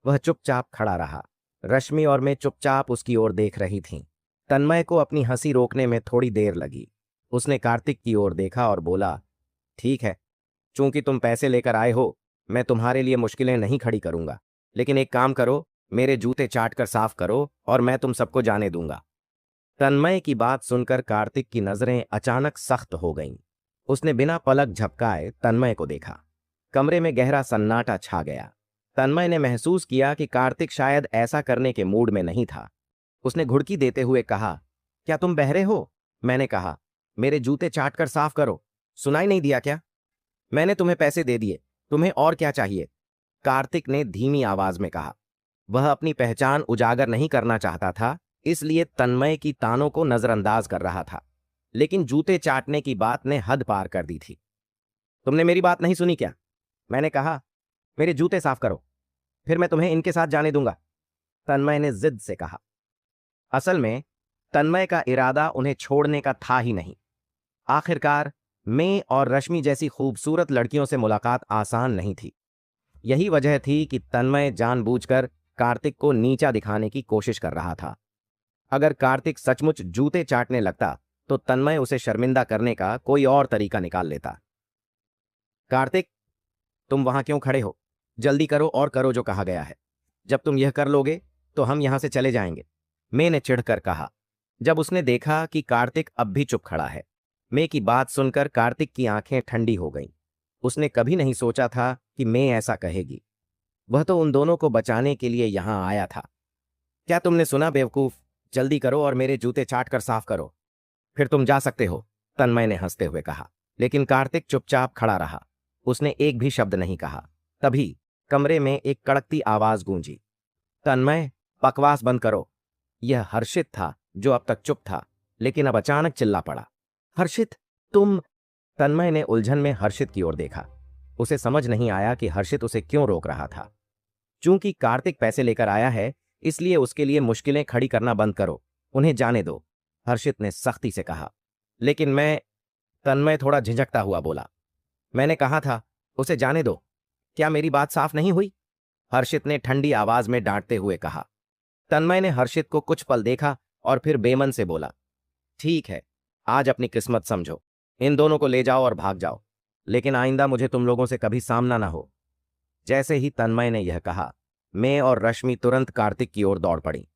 वह चुपचाप खड़ा रहा। रश्मि और मैं चुपचाप उसकी ओर देख रही थीं। तन्मय को अपनी हंसी रोकने में थोड़ी देर लगी। उसने कार्तिक की ओर देखा और बोला, ठीक है, चूंकि तुम पैसे लेकर आए हो, मैं तुम्हारे लिए मुश्किलें नहीं खड़ी करूंगा, लेकिन एक काम करो, मेरे जूते चाट कर साफ करो और मैं तुम सबको जाने दूंगा। तन्मय की बात सुनकर कार्तिक की नजरें अचानक सख्त हो गईं। उसने बिना पलक झपकाए तन्मय को देखा। कमरे में गहरा सन्नाटा छा गया। तन्मय ने महसूस किया कि कार्तिक शायद ऐसा करने के मूड में नहीं था। उसने घुड़की देते हुए कहा, क्या तुम बहरे हो? मैंने कहा, मेरे जूते चाट कर साफ करो। सुनाई नहीं दिया क्या? मैंने तुम्हें पैसे दे दिए, तुम्हें और क्या चाहिए? कार्तिक ने धीमी आवाज में कहा। वह अपनी पहचान उजागर नहीं करना चाहता था, इसलिए तन्मय की तानों को नजरअंदाज कर रहा था, लेकिन जूते चाटने की बात ने हद पार कर दी थी। तुमने मेरी बात नहीं सुनी क्या? मैंने कहा, मेरे जूते साफ करो, फिर मैं तुम्हें इनके साथ जाने दूंगा, तन्मय ने जिद से कहा। असल में तन्मय का इरादा उन्हें छोड़ने का था ही नहीं। आखिरकार मे और रश्मि जैसी खूबसूरत लड़कियों से मुलाकात आसान नहीं थी। यही वजह थी कि तन्मय जानबूझकर कार्तिक को नीचा दिखाने की कोशिश कर रहा था। अगर कार्तिक सचमुच जूते चाटने लगता तो तन्मय उसे शर्मिंदा करने का कोई और तरीका निकाल लेता। कार्तिक, तुम वहां क्यों खड़े हो? जल्दी करो और करो जो कहा गया है। जब तुम यह कर लोगे तो हम यहां से चले जाएंगे, मे ने चिढ़कर कहा। जब उसने देखा कि कार्तिक अब भी चुप खड़ा है, मे की बात सुनकर कार्तिक की आंखें ठंडी हो गईं। उसने कभी नहीं सोचा था कि मे ऐसा कहेगी। वह तो उन दोनों को बचाने के लिए यहां आया था। क्या तुमने सुना बेवकूफ? जल्दी करो और मेरे जूते चाट कर साफ करो, फिर तुम जा सकते हो, तन्मय ने हंसते हुए कहा। लेकिन कार्तिक चुपचाप खड़ा रहा। उसने एक भी शब्द नहीं कहा। तभी कमरे में एक कड़कती आवाज गूंजी। तन्मय, बकवास बंद करो। यह हर्षित था, जो अब तक चुप था, लेकिन अब अचानक चिल्ला पड़ा। हर्षित, तुम? तन्मय ने उलझन में हर्षित की ओर देखा। उसे समझ नहीं आया कि हर्षित उसे क्यों रोक रहा था। चूंकि कार्तिक पैसे लेकर आया है, इसलिए उसके लिए मुश्किलें खड़ी करना बंद करो, उन्हें जाने दो, हर्षित ने सख्ती से कहा। लेकिन मैं, तन्मय थोड़ा झिझकता हुआ बोला। मैंने कहा था उसे जाने दो। क्या मेरी बात साफ नहीं हुई? हर्षित ने ठंडी आवाज में डांटते हुए कहा। तन्मय ने हर्षित को कुछ पल देखा और फिर बेमन से बोला, ठीक है, आज अपनी किस्मत समझो। इन दोनों को ले जाओ और भाग जाओ, लेकिन आइंदा मुझे तुम लोगों से कभी सामना ना हो। जैसे ही तन्मय ने यह कहा, मैं और रश्मि तुरंत कार्तिक की ओर दौड़ पड़ी।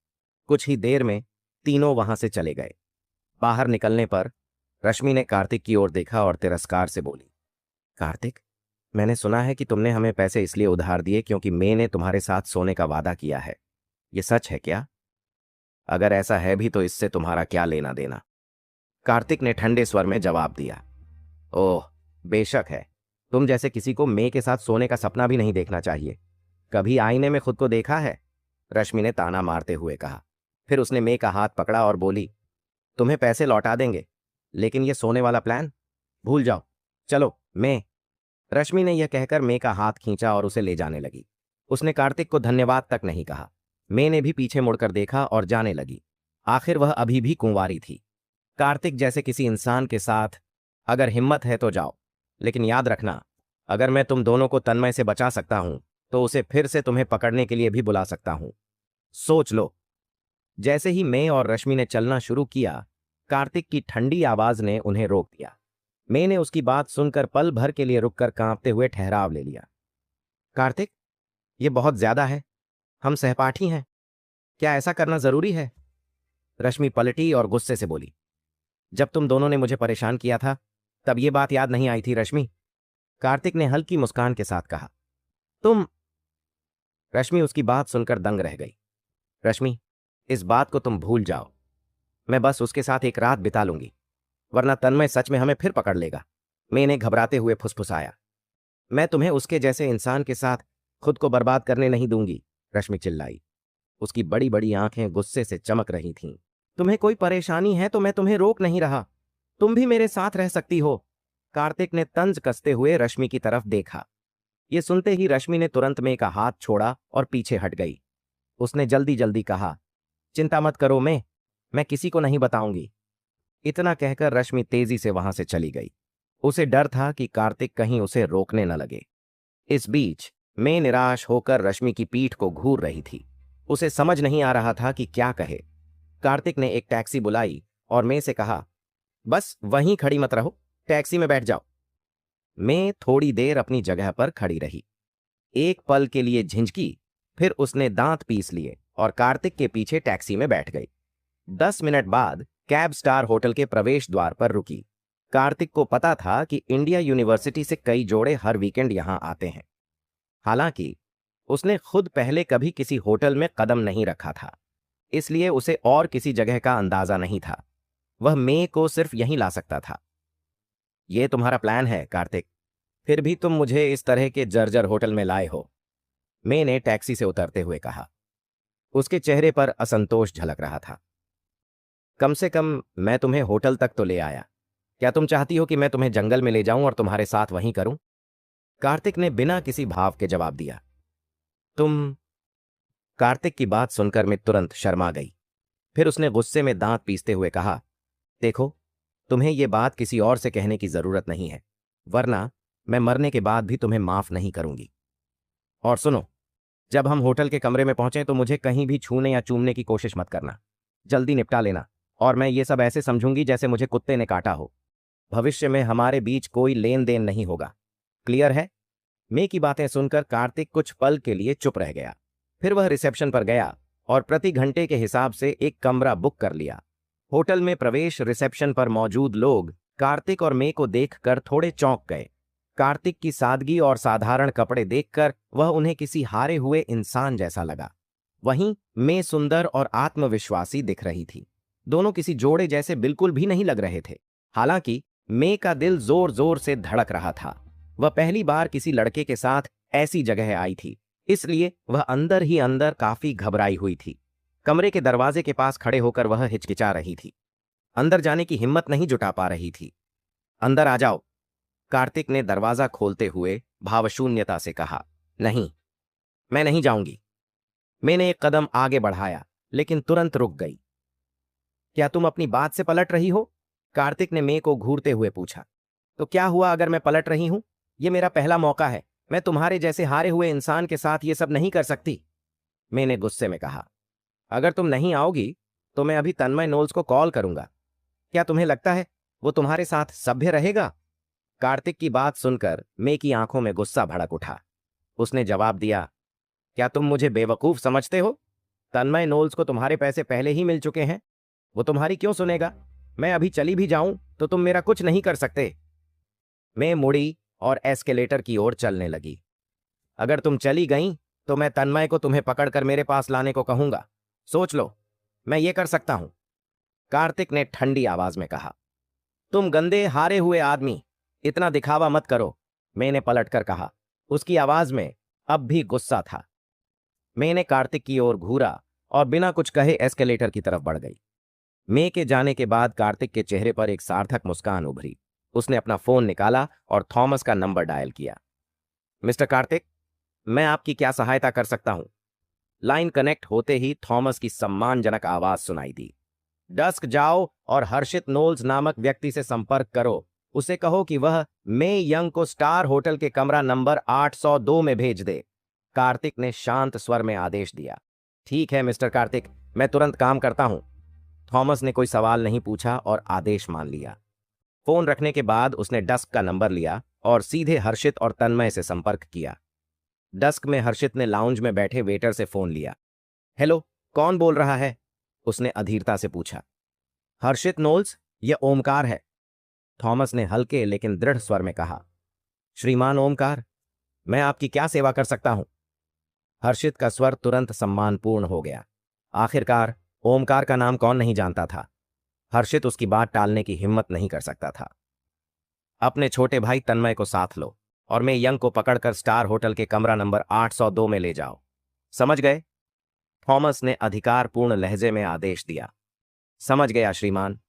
कुछ ही देर में तीनों वहां से चले गए। बाहर निकलने पर रश्मि ने कार्तिक की ओर देखा और तिरस्कार से बोली, कार्तिक, मैंने सुना है कि तुमने हमें पैसे इसलिए उधार दिए क्योंकि मैं ने तुम्हारे साथ सोने का वादा किया है। ये सच है क्या? अगर ऐसा है भी तो इससे तुम्हारा क्या लेना देना? कार्तिक ने ठंडे स्वर में जवाब दिया। ओह, बेशक है। तुम जैसे किसी को मैं के साथ सोने का सपना भी नहीं देखना चाहिए। कभी आईने में खुद को देखा है? रश्मि ने ताना मारते हुए कहा। फिर उसने मैं का हाथ पकड़ा और बोली, तुम्हें पैसे लौटा देंगे, लेकिन ये सोने वाला प्लान भूल जाओ। चलो मैं। रश्मि ने यह कहकर मैं का हाथ खींचा और उसे ले जाने लगी। उसने कार्तिक को धन्यवाद तक नहीं कहा। मैं ने भी पीछे मुड़कर देखा और जाने लगी। आखिर वह अभी भी कुंवारी थी। कार्तिक जैसे किसी इंसान के साथ अगर हिम्मत है तो जाओ, लेकिन याद रखना, अगर मैं तुम दोनों को तन्मय से बचा सकता हूं तो उसे फिर से तुम्हें पकड़ने के लिए भी बुला सकता हूं। सोच लो। जैसे ही मैं और रश्मि ने चलना शुरू किया, कार्तिक की ठंडी आवाज ने उन्हें रोक दिया। मैं ने उसकी बात सुनकर पल भर के लिए रुककर कांपते हुए ठहराव ले लिया। कार्तिक, ये बहुत ज्यादा है। हम सहपाठी हैं, क्या ऐसा करना जरूरी है? रश्मि पलटी और गुस्से से बोली, जब तुम दोनों ने मुझे परेशान किया था तब ये बात याद नहीं आई थी रश्मि? कार्तिक ने हल्की मुस्कान के साथ कहा। तुम? रश्मि उसकी बात सुनकर दंग रह गई। रश्मि, इस बात को तुम भूल जाओ। मैं बस उसके साथ एक रात बिता लूंगी, वरना तन्मय सच में हमें फिर पकड़ लेगा। मैंने घबराते हुए फुसफुसाया। मैं तुम्हें उसके जैसे इंसान के साथ खुद को बर्बाद करने नहीं दूंगी, रश्मि चिल्लाई। उसकी बड़ी बड़ी आंखें गुस्से से चमक रही थीं। तुम्हें कोई परेशानी है तो मैं तुम्हें रोक नहीं रहा, तुम भी मेरे साथ रह सकती हो। कार्तिक ने तंज कसते हुए रश्मि की तरफ देखा। ये सुनते ही रश्मि ने तुरंत मैं का हाथ छोड़ा और पीछे हट गई। उसने जल्दी जल्दी कहा, चिंता मत करो, मैं किसी को नहीं बताऊंगी। इतना कहकर रश्मि तेजी से वहां से चली गई। उसे डर था कि कार्तिक कहीं उसे रोकने न लगे। इस बीच मैं निराश होकर रश्मि की पीठ को घूर रही थी। उसे समझ नहीं आ रहा था कि क्या कहे। कार्तिक ने एक टैक्सी बुलाई और मैं से कहा, बस वहीं खड़ी मत रहो, टैक्सी में बैठ जाओ। मैं थोड़ी देर अपनी जगह पर खड़ी रही। एक पल के लिए झिझकी, फिर उसने दांत पीस लिए और कार्तिक के पीछे टैक्सी में बैठ गई। 10 मिनट बाद कैब स्टार होटल के प्रवेश द्वार पर रुकी। कार्तिक को पता था कि इंडिया यूनिवर्सिटी से कई जोड़े हर वीकेंड यहां आते हैं। हालांकि उसने खुद पहले कभी किसी होटल में कदम नहीं रखा था, इसलिए उसे और किसी जगह का अंदाजा नहीं था। वह मे को सिर्फ यहीं ला सकता था। यह तुम्हारा प्लान है कार्तिक, फिर भी तुम मुझे इस तरह के जर्जर होटल में लाए हो, मे ने टैक्सी से उतरते हुए कहा। उसके चेहरे पर असंतोष झलक रहा था। कम से कम मैं तुम्हें होटल तक तो ले आया, क्या तुम चाहती हो कि मैं तुम्हें जंगल में ले जाऊं और तुम्हारे साथ वहीं करूं? कार्तिक ने बिना किसी भाव के जवाब दिया। तुम? कार्तिक की बात सुनकर मैं तुरंत शर्मा गई। फिर उसने गुस्से में दांत पीसते हुए कहा, देखो, तुम्हें यह बात किसी और से कहने की जरूरत नहीं है, वरना मैं मरने के बाद भी तुम्हें माफ नहीं करूंगी। और सुनो, जब हम होटल के कमरे में पहुंचे तो मुझे कहीं भी छूने या चूमने की कोशिश मत करना। जल्दी निपटा लेना, और मैं ये सब ऐसे समझूंगी जैसे मुझे कुत्ते ने काटा हो। भविष्य में हमारे बीच कोई लेन देन नहीं होगा। क्लियर है? मे की बातें सुनकर कार्तिक कुछ पल के लिए चुप रह गया। फिर वह रिसेप्शन पर गया और प्रति घंटे के हिसाब से एक कमरा बुक कर लिया। होटल में प्रवेश रिसेप्शन पर मौजूद लोग कार्तिक और मे को देखकर थोड़े चौंक गए। कार्तिक की सादगी और साधारण कपड़े देखकर वह उन्हें किसी हारे हुए इंसान जैसा लगा। वहीं मे सुंदर और आत्मविश्वासी दिख रही थी। दोनों किसी जोड़े जैसे बिल्कुल भी नहीं लग रहे थे। हालांकि मे का दिल जोर जोर से धड़क रहा था। वह पहली बार किसी लड़के के साथ ऐसी जगह आई थी, इसलिए वह अंदर ही अंदर काफी घबराई हुई थी। कमरे के दरवाजे के पास खड़े होकर वह हिचकिचा रही थी। अंदर जाने की हिम्मत नहीं जुटा पा रही थी। अंदर आ जाओ, कार्तिक ने दरवाजा खोलते हुए भावशून्यता से कहा। नहीं, मैं नहीं जाऊंगी। मैंने एक कदम आगे बढ़ाया, लेकिन तुरंत रुक गई। क्या तुम अपनी बात से पलट रही हो? कार्तिक ने मे को घूरते हुए पूछा। तो क्या हुआ अगर मैं पलट रही हूं? यह मेरा पहला मौका है। मैं तुम्हारे जैसे हारे हुए इंसान के साथ ये सब नहीं कर सकती, मैंने गुस्से में कहा। अगर तुम नहीं आओगी तो मैं अभी तन्मय नोल्स को कॉल करूंगा। क्या तुम्हें लगता है वो तुम्हारे साथ सभ्य रहेगा? कार्तिक की बात सुनकर मे की आंखों में गुस्सा भड़क उठा। उसने जवाब दिया, क्या तुम मुझे बेवकूफ समझते हो? तन्मय नोल्स को तुम्हारे पैसे पहले ही मिल चुके हैं। वो तुम्हारी क्यों सुनेगा? मैं अभी चली भी जाऊं तो तुम मेरा कुछ नहीं कर सकते। मैं मुड़ी और एस्केलेटर की ओर चलने लगी। अगर तुम चली गई तो मैं तन्मय को तुम्हें पकड़कर मेरे पास लाने को कहूंगा। सोच लो, मैं ये कर सकता हूं, कार्तिक ने ठंडी आवाज में कहा। तुम गंदे हारे हुए आदमी, इतना दिखावा मत करो, मैंने पलटकर कहा। उसकी आवाज में अब भी गुस्सा था। मैंने कार्तिक की ओर घूरा और बिना कुछ कहे एस्केलेटर की तरफ बढ़ गई। मे के जाने के बाद कार्तिक के चेहरे पर एक सार्थक मुस्कान उभरी। उसने अपना फोन निकाला और थॉमस का नंबर डायल किया। मिस्टर कार्तिक, मैं आपकी क्या सहायता कर सकता हूं? लाइन कनेक्ट होते ही थॉमस की सम्मानजनक आवाज सुनाई दी। डस्क जाओ और हर्षित नोल्स नामक व्यक्ति से संपर्क करो। उसे कहो कि वह मे यंग को स्टार होटल के कमरा नंबर 802 में भेज दे। कार्तिक ने शांत स्वर में आदेश दिया। ठीक है मिस्टर कार्तिक, मैं तुरंत काम करता हूं। थॉमस ने कोई सवाल नहीं पूछा और आदेश मान लिया। फोन रखने के बाद उसने डस्क का नंबर लिया और सीधे हर्षित और तन्मय से संपर्क किया। डस्क में हर्षित ने लाउंज में बैठे वेटर से फोन लिया। हेलो, कौन बोल रहा है? उसने अधीरता से पूछा। हर्षित नोल्स, यह ओमकार है, थॉमस ने हल्के लेकिन दृढ़ स्वर में कहा। श्रीमान ओमकार, मैं आपकी क्या सेवा कर सकता हूं? हर्षित का स्वर तुरंत सम्मानपूर्ण हो गया। आखिरकार ओमकार का नाम कौन नहीं जानता था। हर्षित उसकी बात टालने की हिम्मत नहीं कर सकता था। अपने छोटे भाई तन्मय को साथ लो और मैं यंग को पकड़कर स्टार होटल के कमरा नंबर 802 में ले जाओ। समझ गए? थॉमस ने अधिकारपूर्ण लहजे में आदेश दिया। समझ गया श्रीमान,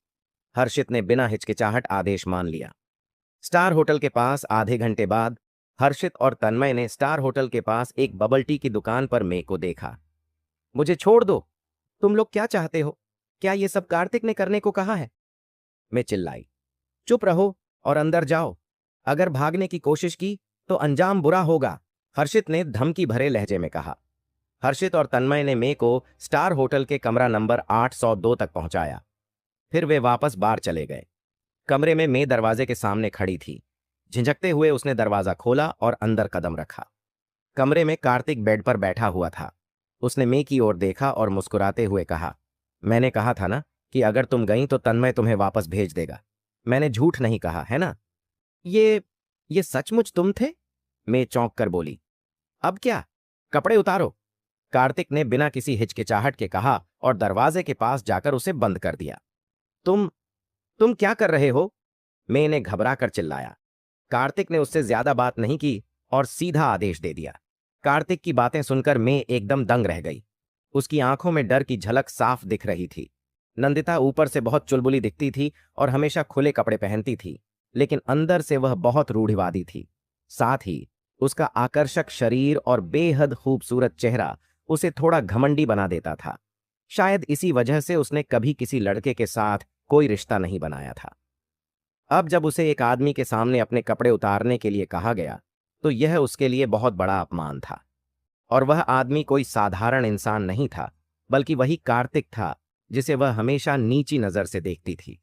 हर्षित ने बिना हिचकिचाहट आदेश मान लिया। स्टार होटल के पास आधे घंटे बाद हर्षित और तन्मय ने स्टार होटल के पास एक बबल टी की दुकान पर मे को देखा। मुझे छोड़ दो, तुम लोग क्या चाहते हो? क्या ये सब कार्तिक ने करने को कहा है? मैं चिल्लाई। चुप रहो और अंदर जाओ। अगर भागने की कोशिश की तो अंजाम बुरा होगा, हर्षित ने धमकी भरे लहजे में कहा। हर्षित और तन्मय ने मे को स्टार होटल के कमरा नंबर 802 तक पहुंचाया। फिर वे वापस बार चले गए। कमरे में मे दरवाजे के सामने खड़ी थी। झिझकते हुए उसने दरवाजा खोला और अंदर कदम रखा। कमरे में कार्तिक बेड पर बैठा हुआ था। उसने मे की ओर देखा और मुस्कुराते हुए कहा, मैंने कहा था ना कि अगर तुम गई तो तन्मय तुम्हें वापस भेज देगा। मैंने झूठ नहीं कहा, है ना? ये सचमुच तुम थे? मे चौंक कर बोली। अब क्या? कपड़े उतारो, कार्तिक ने बिना किसी हिचकिचाहट के कहा और दरवाजे के पास जाकर उसे बंद कर दिया। तुम क्या कर रहे हो? मे ने घबरा कर चिल्लाया। कार्तिक ने उससे ज्यादा बात नहीं की और सीधा आदेश दे दिया। कार्तिक की बातें सुनकर मे एकदम दंग रह गई। उसकी आंखों में डर की झलक साफ दिख रही थी। नंदिता ऊपर से बहुत चुलबुली दिखती थी और हमेशा खुले कपड़े पहनती थी, लेकिन अंदर से वह बहुत रूढ़िवादी थी। साथ ही उसका आकर्षक शरीर और बेहद खूबसूरत चेहरा उसे थोड़ा घमंडी बना देता था। शायद इसी वजह से उसने कभी किसी लड़के के साथ कोई रिश्ता नहीं बनाया था। अब जब उसे एक आदमी के सामने अपने कपड़े उतारने के लिए कहा गया तो यह उसके लिए बहुत बड़ा अपमान था। और वह आदमी कोई साधारण इंसान नहीं था, बल्कि वही कार्तिक था जिसे वह हमेशा नीची नजर से देखती थी।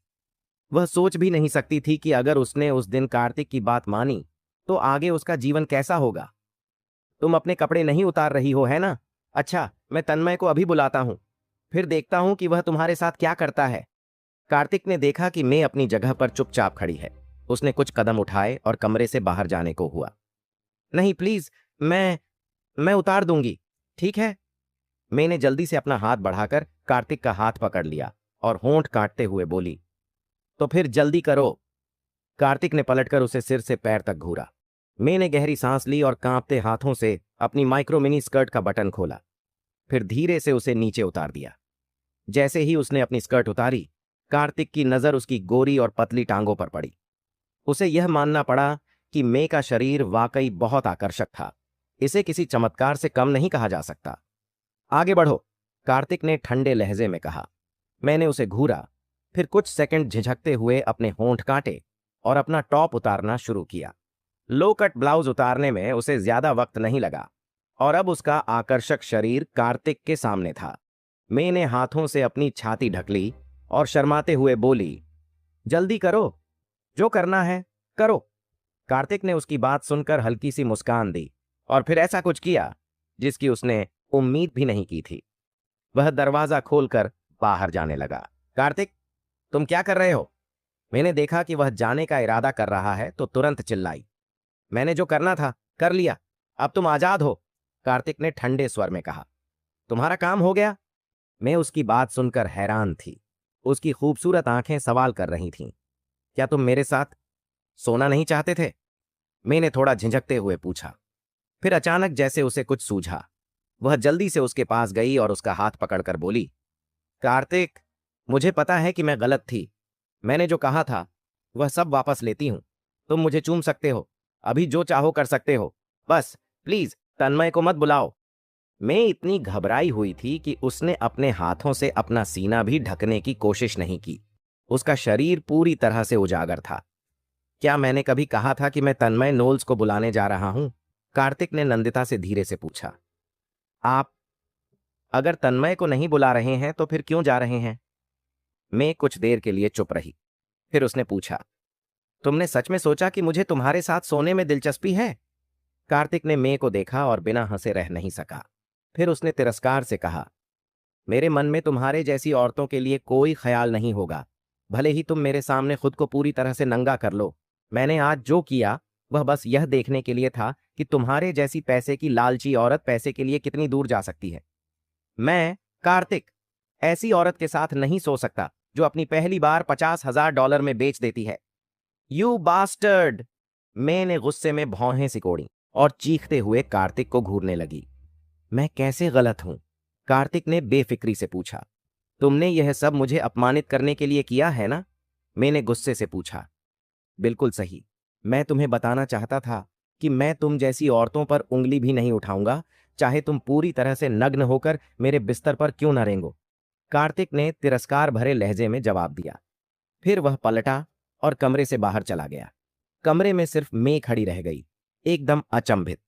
वह सोच भी नहीं सकती थी कि अगर उसने उस दिन कार्तिक की बात मानी तो आगे उसका जीवन कैसा होगा। तुम अपने कपड़े नहीं उतार रही हो, है ना? अच्छा, मैं तन्मय को अभी बुलाता हूं, फिर देखता हूं कि वह तुम्हारे साथ क्या करता है। कार्तिक ने देखा कि मैं अपनी जगह पर चुपचाप खड़ी है। उसने कुछ कदम उठाए और कमरे से बाहर जाने को हुआ। नहीं प्लीज, मैं उतार दूंगी, ठीक है? मैंने जल्दी से अपना हाथ बढ़ाकर कार्तिक का हाथ पकड़ लिया और होंठ काटते हुए बोली, तो फिर जल्दी करो। कार्तिक ने पलटकर उसे सिर से पैर तक घूरा। मैंने गहरी सांस ली और कांपते हाथों से अपनी माइक्रो मिनी स्कर्ट का बटन खोला, फिर धीरे से उसे नीचे उतार दिया। जैसे ही उसने अपनी स्कर्ट उतारी, कार्तिक की नजर उसकी गोरी और पतली टांगों पर पड़ी। उसे यह मानना पड़ा कि मे का शरीर वाकई बहुत आकर्षक था। इसे किसी चमत्कार से कम नहीं कहा जा सकता। आगे बढ़ो, कार्तिक ने ठंडे लहजे में कहा। मैंने उसे घूरा, फिर कुछ सेकंड झिझकते हुए अपने होंठ काटे और अपना टॉप उतारना शुरू किया। लो कट ब्लाउज उतारने में उसे ज्यादा वक्त नहीं लगा और अब उसका आकर्षक शरीर कार्तिक के सामने था। मैंने हाथों से अपनी छाती ढक ली और शर्माते हुए बोली, जल्दी करो, जो करना है करो। कार्तिक ने उसकी बात सुनकर हल्की सी मुस्कान दी और फिर ऐसा कुछ किया जिसकी उसने उम्मीद भी नहीं की थी। वह दरवाजा खोलकर बाहर जाने लगा। कार्तिक, तुम क्या कर रहे हो? मैंने देखा कि वह जाने का इरादा कर रहा है तो तुरंत चिल्लाई, मैंने जो करना था कर लिया, अब तुम आजाद हो। कार्तिक ने ठंडे स्वर में कहा। तुम्हारा काम हो गया? मैं उसकी बात सुनकर हैरान थी। उसकी खूबसूरत आंखें सवाल कर रही थीं। क्या तुम मेरे साथ सोना नहीं चाहते थे? मैंने थोड़ा झिझकते हुए पूछा। फिर अचानक जैसे उसे कुछ सूझा, वह जल्दी से उसके पास गई और उसका हाथ पकड़कर बोली, कार्तिक, मुझे पता है कि मैं गलत थी। मैंने जो कहा था वह सब वापस लेती हूं। तुम मुझे चूम सकते हो, अभी जो चाहो कर सकते हो। बस प्लीज तन्मय को मत बुलाओ। मैं इतनी घबराई हुई थी कि उसने अपने हाथों से अपना सीना भी ढकने की कोशिश नहीं की। उसका शरीर पूरी तरह से उजागर था। क्या मैंने कभी कहा था कि मैं तन्मय नोल्स को बुलाने जा रहा हूं? कार्तिक ने नंदिता से धीरे से पूछा। आप अगर तन्मय को नहीं बुला रहे हैं तो फिर क्यों जा रहे हैं? मैं कुछ देर के लिए चुप रही। फिर उसने पूछा, तुमने सच में सोचा कि मुझे तुम्हारे साथ सोने में दिलचस्पी है? कार्तिक ने मैं को देखा और बिना हंसे रह नहीं सका। फिर उसने तिरस्कार से कहा, मेरे मन में तुम्हारे जैसी औरतों के लिए कोई ख्याल नहीं होगा, भले ही तुम मेरे सामने खुद को पूरी तरह से नंगा कर लो। मैंने आज जो किया वह बस यह देखने के लिए था कि तुम्हारे जैसी पैसे की लालची औरत पैसे के लिए कितनी दूर जा सकती है। मैं, कार्तिक, ऐसी औरत के साथ नहीं सो सकता जो अपनी पहली बार $50,000 में बेच देती है। You bastard! मैंने गुस्से में भौहें सिकोड़ी और चीखते हुए कार्तिक को घूरने लगी। मैं कैसे गलत हूं? कार्तिक ने बेफिक्री से पूछा। तुमने यह सब मुझे अपमानित करने के लिए किया है ना? मैंने गुस्से से पूछा। बिल्कुल सही। मैं तुम्हें बताना चाहता था कि मैं तुम जैसी औरतों पर उंगली भी नहीं उठाऊंगा, चाहे तुम पूरी तरह से नग्न होकर मेरे बिस्तर पर क्यों न रेंगो। कार्तिक ने तिरस्कार भरे लहजे में जवाब दिया। फिर वह पलटा और कमरे से बाहर चला गया। कमरे में सिर्फ मैं खड़ी रह गई, एकदम अचंभित।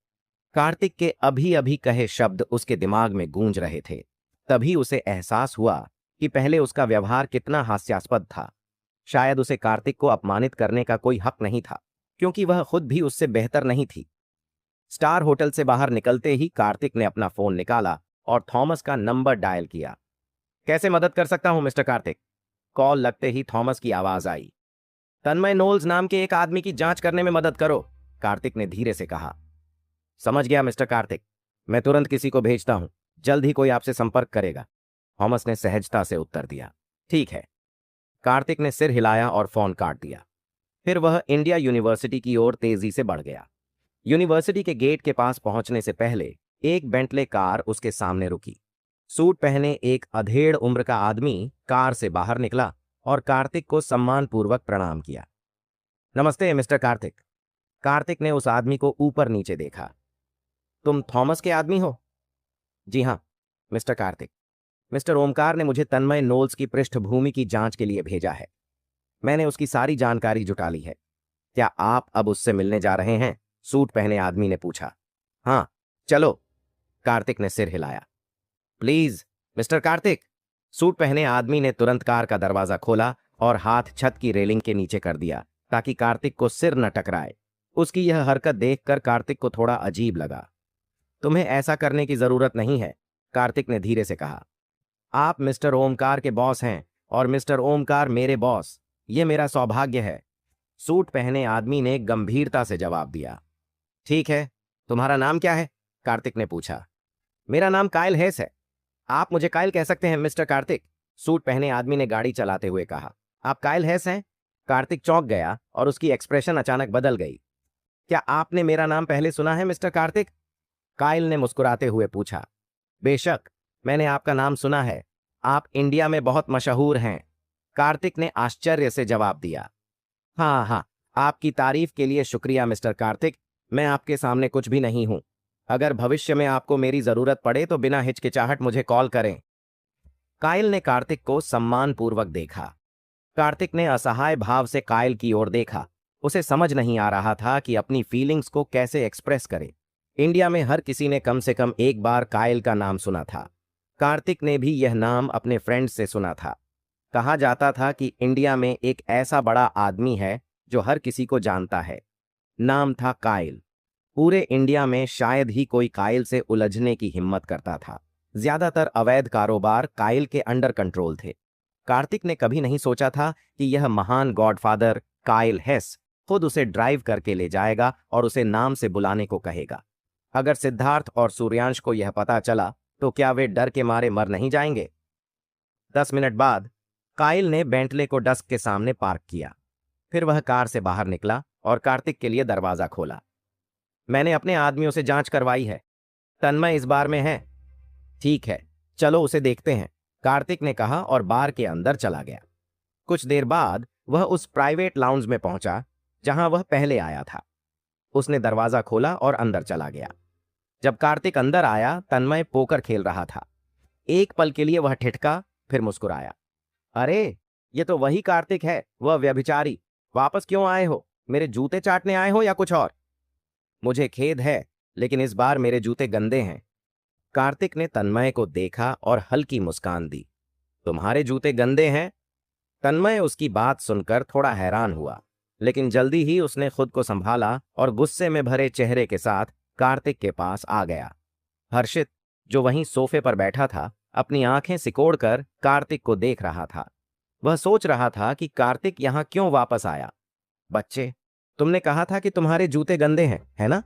कार्तिक के अभी अभी कहे शब्द उसके दिमाग में गूंज रहे थे। तभी उसे एहसास हुआ कि पहले उसका व्यवहार कितना हास्यास्पद था। शायद उसे कार्तिक को अपमानित करने का कोई हक नहीं था, क्योंकि वह खुद भी उससे बेहतर नहीं थी। स्टार होटल से बाहर निकलते ही कार्तिक ने अपना फोन निकाला और थॉमस का नंबर डायल किया। कैसे मदद कर सकता हूं मिस्टर कार्तिक? कॉल लगते ही थॉमस की आवाज आई। तन्मय नोल्स नाम के एक आदमी की जांच करने में मदद करो, कार्तिक ने धीरे से कहा। समझ गया मिस्टर कार्तिक, मैं तुरंत किसी को भेजता हूं, जल्द ही कोई आपसे संपर्क करेगा, थॉमस ने सहजता से उत्तर दिया। ठीक है। कार्तिक ने सिर हिलाया और फोन काट दिया। फिर वह इंडिया यूनिवर्सिटी की ओर तेजी से बढ़ गया। यूनिवर्सिटी के गेट के पास पहुंचने से पहले एक बेंटले कार उसके सामने रुकी। सूट पहने एक अधेड़ उम्र का आदमी कार से बाहर निकला और कार्तिक को सम्मानपूर्वक प्रणाम किया। नमस्ते मिस्टर कार्तिक। कार्तिक ने उस आदमी को ऊपर नीचे देखा। तुम थॉमस के आदमी हो? जी हां मिस्टर कार्तिक। मिस्टर ओमकार ने मुझे तन्मय नोल्स की पृष्ठभूमि की जांच के लिए भेजा है। मैंने उसकी सारी जानकारी जुटा ली है। क्या आप अब उससे मिलने जा रहे हैं? सूट पहने आदमी ने पूछा। हाँ, चलो। कार्तिक ने सिर हिलाया। Please mister Kartik. सूट पहने आदमी ने तुरंत कार का दरवाजा खोला और हाथ छत की रेलिंग के नीचे कर दिया ताकि कार्तिक को सिर न टकराए। उसकी यह हरकत देखकर कार्तिक को थोड़ा अजीब लगा। तुम्हें ऐसा करने की जरूरत नहीं है, कार्तिक ने धीरे से कहा। आप मिस्टर ओमकार के बॉस हैं और मिस्टर ओमकार मेरे बॉस। ये मेरा सौभाग्य है, सूट पहने आदमी ने गंभीरता से जवाब दिया। ठीक है, तुम्हारा नाम क्या है? कार्तिक ने पूछा। मेरा नाम कायल हेस है। आप मुझे कायल कह सकते हैं मिस्टर कार्तिक, सूट पहने आदमी ने गाड़ी चलाते हुए कहा। आप कायल हेस हैं? कार्तिक चौंक गया और उसकी एक्सप्रेशन अचानक बदल गई। क्या आपने मेरा नाम पहले सुना है मिस्टर कार्तिक? कायल ने मुस्कुराते हुए पूछा। बेशक, मैंने आपका नाम सुना है। आप इंडिया में बहुत मशहूर हैं, कार्तिक ने आश्चर्य से जवाब दिया। हाँ हाँ, आपकी तारीफ के लिए शुक्रिया मिस्टर कार्तिक। मैं आपके सामने कुछ भी नहीं हूं। अगर भविष्य में आपको मेरी जरूरत पड़े तो बिना हिचकिचाहट मुझे कॉल करें। कायल ने कार्तिक को सम्मानपूर्वक देखा। कार्तिक ने असहाय भाव से कायल की ओर देखा। उसे समझ नहीं आ रहा था कि अपनी फीलिंग्स को कैसे एक्सप्रेस करे। इंडिया में हर किसी ने कम से कम एक बार कायल का नाम सुना था। कार्तिक ने भी यह नाम अपने फ्रेंड से सुना था। कहा जाता था कि इंडिया में एक ऐसा बड़ा आदमी है जो हर किसी को जानता है। नाम था कायल। पूरे इंडिया में शायद ही कोई कायल से उलझने की हिम्मत करता था। ज्यादातर अवैध कारोबार कायल के अंडर कंट्रोल थे। कार्तिक ने कभी नहीं सोचा था कि यह महान गॉडफादर कायल हेस खुद उसे ड्राइव करके ले जाएगा और उसे नाम से बुलाने को कहेगा। अगर सिद्धार्थ और सूर्यांश को यह पता चला तो क्या वे डर के मारे मर नहीं जाएंगे? 10 मिनट बाद कायल ने बेंटले को डस्क के सामने पार्क किया। फिर वह कार से बाहर निकला और कार्तिक के लिए दरवाजा खोला। मैंने अपने आदमियों से जांच करवाई है, तन्मय इस बार में है। ठीक है, चलो उसे देखते हैं, कार्तिक ने कहा और बार के अंदर चला गया। कुछ देर बाद वह उस प्राइवेट लाउंज में पहुंचा जहां वह पहले आया था। उसने दरवाजा खोला और अंदर चला गया। जब कार्तिक अंदर आया, तन्मय पोकर खेल रहा था। एक पल के लिए वह ठिठका, फिर मुस्कुराया। अरे, ये तो वही कार्तिक है, वह व्यभिचारी। वापस क्यों आए हो? मेरे जूते चाटने आए हो या कुछ और? मुझे खेद है, लेकिन इस बार मेरे जूते गंदे हैं। कार्तिक ने तन्मय को देखा और हल्की मुस्कान दी। तुम्हारे जूते गंदे हैं? तन्मय उसकी बात सुनकर थोड़ा हैरान हुआ, लेकिन जल्दी ही उसने खुद को संभाला और गुस्से में भरे चेहरे के साथ कार्तिक के पास आ गया। हर्षित, जो वहीं सोफे पर बैठा था, अपनी आंखें सिकोड़कर कार्तिक को देख रहा था। वह सोच रहा था कि कार्तिक यहां क्यों वापस आया। बच्चे, तुमने कहा था कि तुम्हारे जूते गंदे हैं, है ना?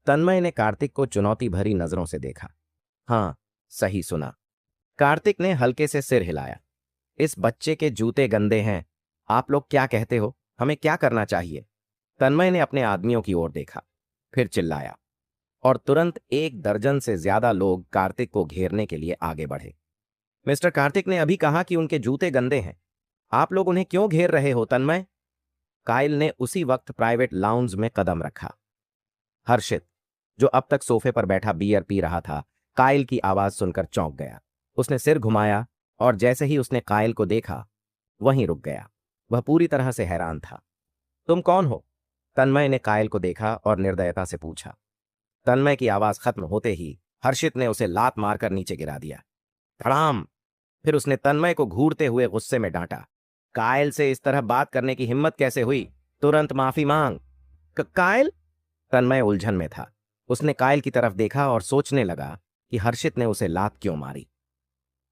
तन्मय ने कार्तिक को चुनौती भरी नजरों से देखा। हाँ, सही सुना। कार्तिक ने हल्के से सिर हिलाया। इस बच्चे के जूते गंदे हैं। आप लोग क्या कहते हो? हमें क्या करना चाहिए? तन्मय ने अपने आदमियों की ओर देखा, फिर चिल्लाया और तुरंत 1 दर्जन से ज्यादा लोग कार्तिक को घेरने के लिए आगे बढ़े। मिस्टर कार्तिक ने अभी कहा कि उनके जूते गंदे हैं। आप लोग उन्हें क्यों घेर रहे हो तन्मय? कायल ने उसी वक्त प्राइवेट लाउंज में कदम रखा। हर्षित, जो अब तक सोफे पर बैठा बियर पी रहा था, कायल की आवाज सुनकर चौंक गया। उसने सिर घुमाया और जैसे ही उसने कायल को देखा, वहीं रुक गया। वह पूरी तरह से हैरान था। तुम कौन हो? तन्मय ने कायल को देखा और निर्दयता से पूछा। तन्मय की आवाज खत्म होते ही हर्षित ने उसे लात मारकर नीचे गिरा दिया। धड़ाम! फिर उसने तन्मय को घूरते हुए गुस्से में डांटा। कायल से इस तरह बात करने की हिम्मत कैसे हुई? तुरंत माफी मांग। कायल? तन्मय उलझन में था। उसने कायल की तरफ देखा और सोचने लगा कि हर्षित ने उसे लात क्यों मारी।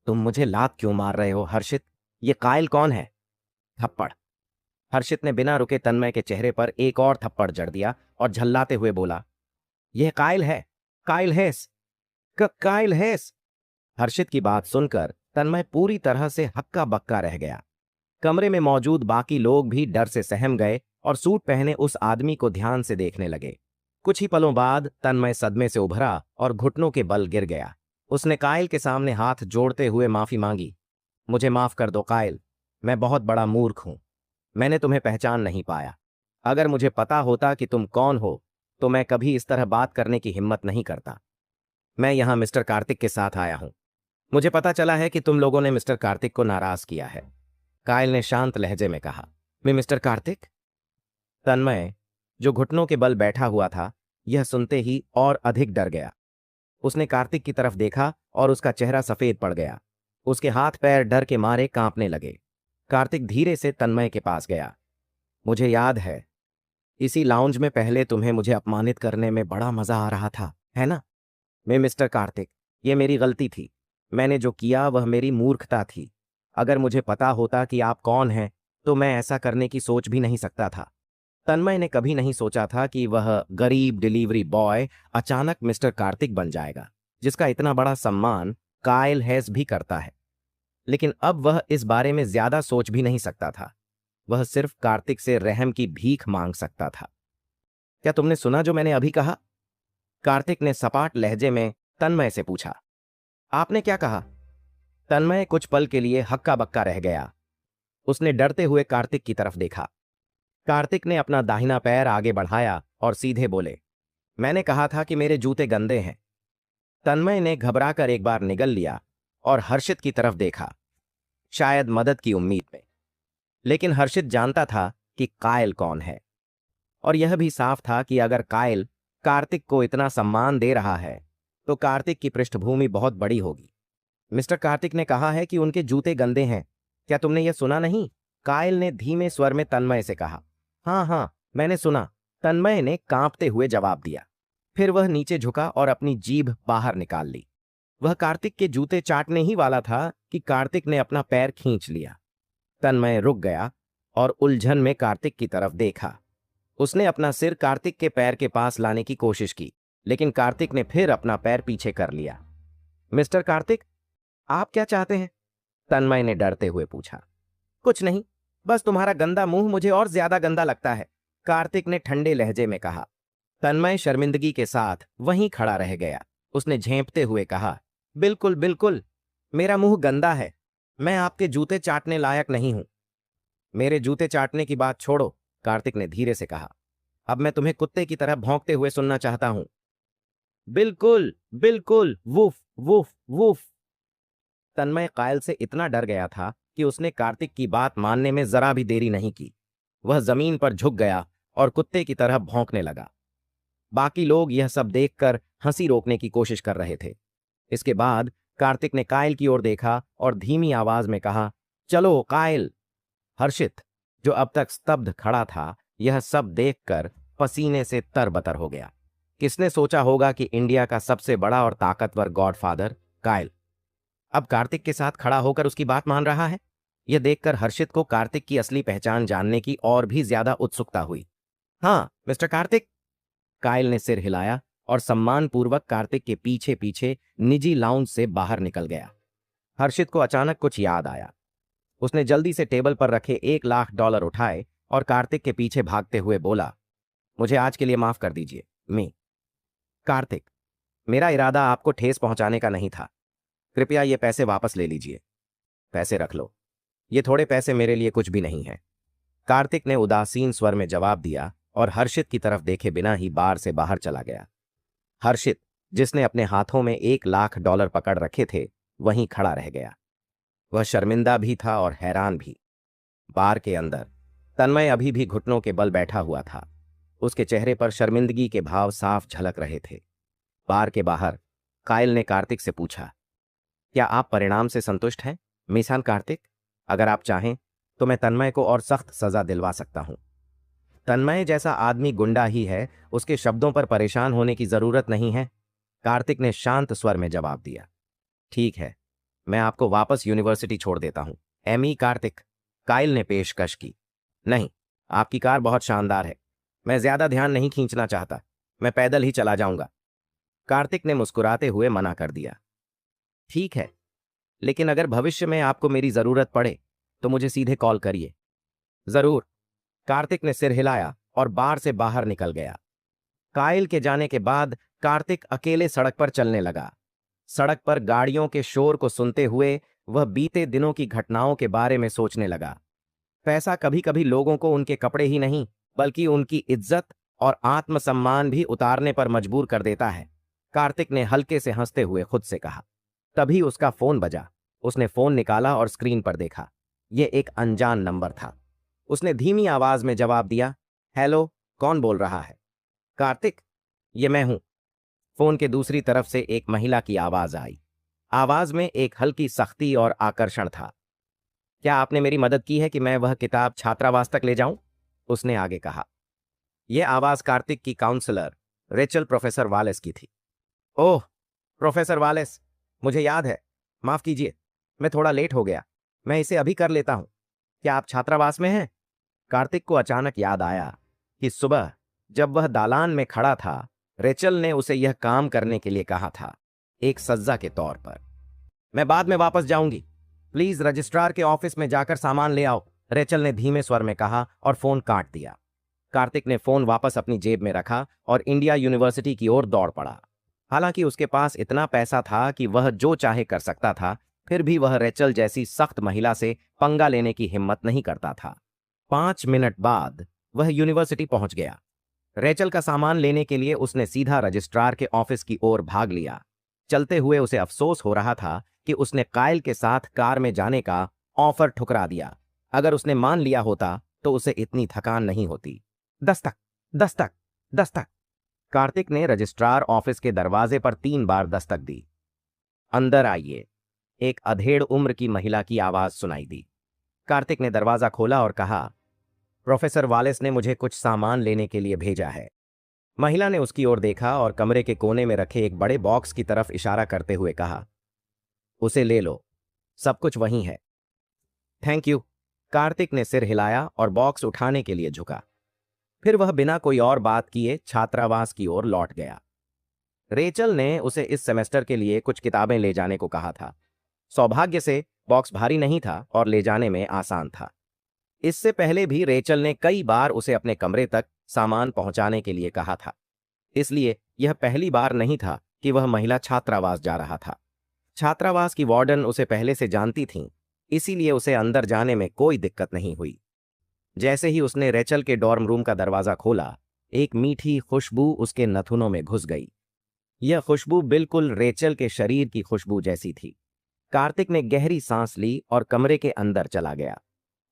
तुम मुझे लात क्यों मार रहे हो हर्षित? ये कायल कौन है? थप्पड़! हर्षित ने बिना रुके तन्मय के चेहरे पर एक और थप्पड़ जड़ दिया और झल्लाते हुए बोला, यह कायल है, कायल हेस। कायल हेस! हर्षित की बात सुनकर तन्मय पूरी तरह से हक्का बक्का रह गया। कमरे में मौजूद बाकी लोग भी डर से सहम गए और सूट पहने उस आदमी को ध्यान से देखने लगे। कुछ ही पलों बाद तन्मय सदमे से उभरा और घुटनों के बल गिर गया। उसने कायल के सामने हाथ जोड़ते हुए माफी मांगी। मुझे माफ कर दो कायल, मैं बहुत बड़ा मूर्ख हूं। मैंने तुम्हें पहचान नहीं पाया। अगर मुझे पता होता कि तुम कौन हो तो मैं कभी इस तरह बात करने की हिम्मत नहीं करता। मैं यहां मिस्टर कार्तिक के साथ आया हूं। मुझे पता चला है कि तुम लोगों ने मिस्टर कार्तिक को नाराज किया है। कायल ने शांत लहजे में कहा। मैं मिस्टर कार्तिक? तन्मय, जो घुटनों के बल बैठा हुआ था, यह सुनते ही और अधिक डर गया। उसने कार्तिक की तरफ देखा और उसका चेहरा सफेद पड़ गया। उसके हाथ पैर डर के मारे कांपने लगे। कार्तिक धीरे से तन्मय के पास गया। मुझे याद है, इसी लाउंज में पहले तुम्हें मुझे अपमानित करने में बड़ा मजा आ रहा था, है ना? मैं मिस्टर कार्तिक, ये मेरी गलती थी। मैंने जो किया वह मेरी मूर्खता थी। अगर मुझे पता होता कि आप कौन हैं तो मैं ऐसा करने की सोच भी नहीं सकता था। तन्मय ने कभी नहीं सोचा था कि वह गरीब डिलीवरी बॉय अचानक मिस्टर कार्तिक बन जाएगा, जिसका इतना बड़ा सम्मान कायल हैस भी करता है। लेकिन अब वह इस बारे में ज्यादा सोच भी नहीं सकता था। वह सिर्फ कार्तिक से रहम की भीख मांग सकता था। क्या तुमने सुना जो मैंने अभी कहा? कार्तिक ने सपाट लहजे में तन्मय से पूछा। आपने क्या कहा? तन्मय कुछ पल के लिए हक्का बक्का रह गया। उसने डरते हुए कार्तिक की तरफ देखा। कार्तिक ने अपना दाहिना पैर आगे बढ़ाया और सीधे बोले, मैंने कहा था कि मेरे जूते गंदे हैं। तन्मय ने घबराकर एक बार निगल लिया और हर्षित की तरफ देखा, शायद मदद की उम्मीद में। लेकिन हर्षित जानता था कि कायल कौन है, और यह भी साफ था कि अगर कायल कार्तिक को इतना सम्मान दे रहा है तो कार्तिक की पृष्ठभूमि बहुत बड़ी होगी। मिस्टर कार्तिक ने कहा है कि उनके जूते गंदे हैं। क्या तुमने यह सुना नहीं? कायल ने धीमे स्वर में तन्मय से कहा। हाँ हाँ, मैंने सुना, तन्मय ने कांपते हुए जवाब दिया। फिर वह नीचे झुका और अपनी जीभ बाहर निकाल ली। वह कार्तिक के जूते चाटने ही वाला था कि कार्तिक ने अपना पैर खींच लिया। तन्मय रुक गया और उलझन में कार्तिक की तरफ देखा। उसने अपना सिर कार्तिक के पैर के पास लाने की कोशिश की, लेकिन कार्तिक ने फिर अपना पैर पीछे कर लिया। मिस्टर कार्तिक, आप क्या चाहते हैं? तन्मय ने डरते हुए पूछा। कुछ नहीं, बस तुम्हारा गंदा मुंह मुझे और ज्यादा गंदा लगता है, कार्तिक ने ठंडे लहजे में कहा। तन्मय शर्मिंदगी के साथ वहीं खड़ा रह गया। उसने झेंपते हुए कहा, बिल्कुल बिल्कुल, मेरा मुंह गंदा है। मैं आपके जूते चाटने लायक नहीं हूं। मेरे जूते चाटने की बात छोड़ो, कार्तिक ने धीरे से कहा। अब मैं तुम्हें कुत्ते की तरह भौंकते हुए सुनना चाहता हूं। बिल्कुल बिल्कुल, वुफ वुफ वुफ। तन्मय कायल से इतना डर गया था कि उसने कार्तिक की बात मानने में जरा भी देरी नहीं की। वह जमीन पर झुक गया और कुत्ते की तरह भौंकने लगा। बाकी लोग यह सब देखकर हंसी रोकने की कोशिश कर रहे थे। इसके बाद कार्तिक ने कायल की ओर देखा और धीमी आवाज में कहा, चलो कायल। हर्षित, जो अब तक स्तब्ध खड़ा था, यह सब देखकर पसीने से तरबतर हो गया। किसने सोचा होगा कि इंडिया का सबसे बड़ा और ताकतवर गॉडफादर कायल अब कार्तिक के साथ खड़ा होकर उसकी बात मान रहा है? यह देखकर हर्षित को कार्तिक की असली पहचान जानने की और भी ज्यादा उत्सुकता हुई। हाँ मिस्टर कार्तिक, कायल ने सिर हिलाया और सम्मानपूर्वक कार्तिक के पीछे पीछे निजी लाउंज से बाहर निकल गया। हर्षित को अचानक कुछ याद आया। उसने जल्दी से टेबल पर रखे $1,00,000 उठाए और कार्तिक के पीछे भागते हुए बोला, मुझे आज के लिए माफ कर दीजिए मी। कार्तिक, मेरा इरादा आपको ठेस पहुंचाने का नहीं था। कृपया ये पैसे वापस ले लीजिए। पैसे रख लो, ये थोड़े पैसे मेरे लिए कुछ भी नहीं हैं। कार्तिक ने उदासीन स्वर में जवाब दिया और हर्षित की तरफ देखे बिना ही बार से बाहर चला गया। हर्षित, जिसने अपने हाथों में $1,00,000 पकड़ रखे थे, वहीं खड़ा रह गया। वह शर्मिंदा भी था और हैरान भी। बार के अंदर तन्मय अभी भी घुटनों के बल बैठा हुआ था। उसके चेहरे पर शर्मिंदगी के भाव साफ झलक रहे थे। बार के बाहर कायल ने कार्तिक से पूछा, क्या आप परिणाम से संतुष्ट हैं मिसान कार्तिक? अगर आप चाहें तो मैं तन्मय को और सख्त सजा दिलवा सकता हूं। तन्मय जैसा आदमी गुंडा ही है, उसके शब्दों पर परेशान होने की जरूरत नहीं है, कार्तिक ने शांत स्वर में जवाब दिया। ठीक है, मैं आपको वापस यूनिवर्सिटी छोड़ देता हूं। एमी कार्तिक, कायल ने पेशकश की। नहीं, आपकी कार बहुत शानदार है। मैं ज्यादा ध्यान नहीं खींचना चाहता, मैं पैदल ही चला जाऊंगा। कार्तिक ने मुस्कुराते हुए मना कर दिया। ठीक है, लेकिन अगर भविष्य में आपको मेरी जरूरत पड़े तो मुझे सीधे कॉल करिए। जरूर। कार्तिक ने सिर हिलाया और बार से बाहर निकल गया। कायल के जाने के बाद कार्तिक अकेले सड़क पर चलने लगा। सड़क पर गाड़ियों के शोर को सुनते हुए वह बीते दिनों की घटनाओं के बारे में सोचने लगा। पैसा कभी कभी लोगों को उनके कपड़े ही नहीं, बल्कि उनकी इज्जत और आत्मसम्मान भी उतारने पर मजबूर कर देता है, कार्तिक ने हल्के से हंसते हुए खुद से कहा। तभी उसका फोन बजा। उसने फोन निकाला और स्क्रीन पर देखा। यह एक अनजान नंबर था। उसने धीमी आवाज में जवाब दिया, हेलो, कौन बोल रहा है? कार्तिक, ये मैं हूं। फोन के दूसरी तरफ से एक महिला की आवाज आई। आवाज में एक हल्की सख्ती और आकर्षण था। क्या आपने मेरी मदद की है कि मैं वह किताब छात्रावास तक ले जाऊं? उसने आगे कहा। यह आवाज कार्तिक की काउंसलर रेचल प्रोफेसर वालेस की थी। ओह, प्रोफेसर वालेस, मुझे याद है। माफ कीजिए, मैं थोड़ा लेट हो गया। मैं इसे अभी कर लेता हूं। क्या आप छात्रावास में हैं? कार्तिक को अचानक याद आया कि सुबह जब वह दालान में खड़ा था, रेचल ने उसे यह काम करने के लिए कहा था, एक सज्जा के तौर पर। मैं बाद में वापस जाऊंगी। प्लीज रजिस्ट्रार के ऑफिस में जाकर सामान ले आओ, रेचल ने धीमे स्वर में कहा और फोन काट दिया। कार्तिक ने फोन वापस अपनी जेब में रखा और इंडिया यूनिवर्सिटी की ओर दौड़ पड़ा। हालांकि उसके पास इतना पैसा था कि वह जो चाहे कर सकता था, फिर भी वह रेचल जैसी सख्त महिला से पंगा लेने की हिम्मत नहीं करता था। 5 मिनट बाद वह यूनिवर्सिटी पहुंच गया। रेचल का सामान लेने के लिए उसने सीधा रजिस्ट्रार के ऑफिस की ओर भाग लिया। चलते हुए उसे अफसोस हो रहा था कि उसने कायल के साथ कार में जाने का ऑफर ठुकरा दिया। अगर उसने मान लिया होता तो उसे इतनी थकान नहीं होती। दस्तक, दस्तक, दस्तक। कार्तिक ने रजिस्ट्रार ऑफिस के दरवाजे पर 3 बार दस्तक दी। अंदर आइए, एक अधेड़ उम्र की महिला की आवाज सुनाई दी। कार्तिक ने दरवाजा खोला और कहा, प्रोफेसर वालेस ने मुझे कुछ सामान लेने के लिए भेजा है। महिला ने उसकी ओर देखा और कमरे के कोने में रखे एक बड़े बॉक्स की तरफ इशारा करते हुए कहा, उसे ले लो, सब कुछ वहीं है। Thank you. कार्तिक ने सिर हिलाया और बॉक्स उठाने के लिए झुका। फिर वह बिना कोई और बात किए छात्रावास की ओर लौट गया। रेचल ने उसे इस सेमेस्टर के लिए कुछ किताबें ले जाने को कहा था। सौभाग्य से बॉक्स भारी नहीं था और ले जाने में आसान था। इससे पहले भी रेचल ने कई बार उसे अपने कमरे तक सामान पहुंचाने के लिए कहा था, इसलिए यह पहली बार नहीं था कि वह महिला छात्रावास जा रहा था। छात्रावास की वार्डन उसे पहले से जानती थीं, इसीलिए उसे अंदर जाने में कोई दिक्कत नहीं हुई। जैसे ही उसने रेचल के डॉर्म रूम का दरवाजा खोला, एक मीठी खुशबू उसके नथुनों में घुस गई। यह खुशबू बिल्कुल रेचल के शरीर की खुशबू जैसी थी। कार्तिक ने गहरी सांस ली और कमरे के अंदर चला गया।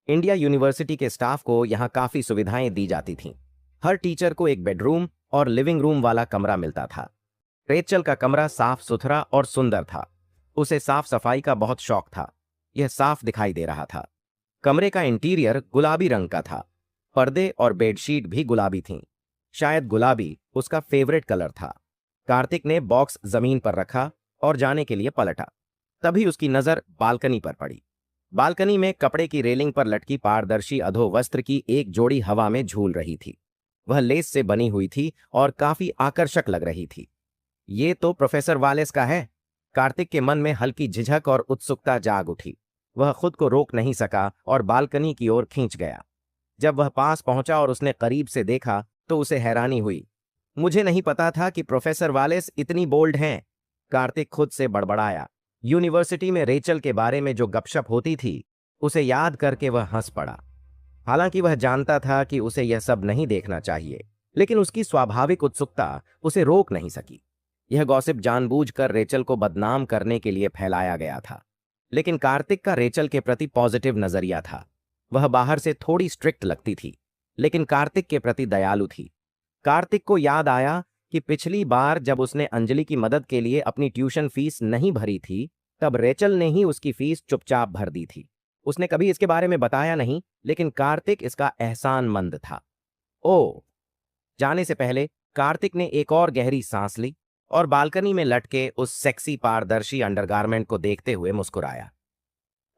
इंडिया यूनिवर्सिटी के स्टाफ को यहाँ काफी सुविधाएं दी जाती थीं। हर टीचर को एक बेडरूम और लिविंग रूम वाला कमरा मिलता था। रेचल का कमरा साफ सुथरा और सुंदर था। उसे साफ सफाई का बहुत शौक था। यह साफ दिखाई दे रहा था। कमरे का इंटीरियर गुलाबी रंग का था। पर्दे और बेडशीट भी गुलाबी थीं। शायद गुलाबी उसका फेवरेट कलर था। कार्तिक ने बॉक्स जमीन पर रखा और जाने के लिए पलटा। तभी उसकी नजर बालकनी पर पड़ी। बालकनी में कपड़े की रेलिंग पर लटकी पारदर्शी अधोवस्त्र की एक जोड़ी हवा में झूल रही थी। वह लेस से बनी हुई थी और काफी आकर्षक लग रही थी। ये तो प्रोफेसर वालेस का है। कार्तिक के मन में हल्की झिझक और उत्सुकता जाग उठी। वह खुद को रोक नहीं सका और बालकनी की ओर खींच गया। जब वह पास पहुंचा और उसने करीब से देखा तो उसे हैरानी हुई। मुझे नहीं पता था कि प्रोफेसर वालेस इतनी बोल्ड हैं, कार्तिक खुद से बड़बड़ाया। यूनिवर्सिटी में रेचल के बारे में जो गपशप होती थी, उसे याद करके वह हंस पड़ा। हालांकि वह जानता था कि उसे यह सब नहीं देखना चाहिए, लेकिन उसकी स्वाभाविक उत्सुकता उसे रोक नहीं सकी। यह गॉसिप जानबूझकर रेचल को बदनाम करने के लिए फैलाया गया था, लेकिन कार्तिक का रेचल के प्रति पॉजिटिव नजरिया था। वह बाहर से थोड़ी स्ट्रिक्ट लगती थी, लेकिन कार्तिक के प्रति दयालु थी। कार्तिक को याद आया कि पिछली बार जब उसने अंजलि की मदद के लिए अपनी ट्यूशन फीस नहीं भरी थी, तब रेचल ने ही उसकी फीस चुपचाप भर दी थी। उसने कभी इसके बारे में बताया नहीं, लेकिन कार्तिक इसका एहसानमंद था। ओ, जाने से पहले कार्तिक ने एक और गहरी सांस ली और बालकनी में लटके उस सेक्सी पारदर्शी अंडरगारमेंट को देखते हुए मुस्कुराया।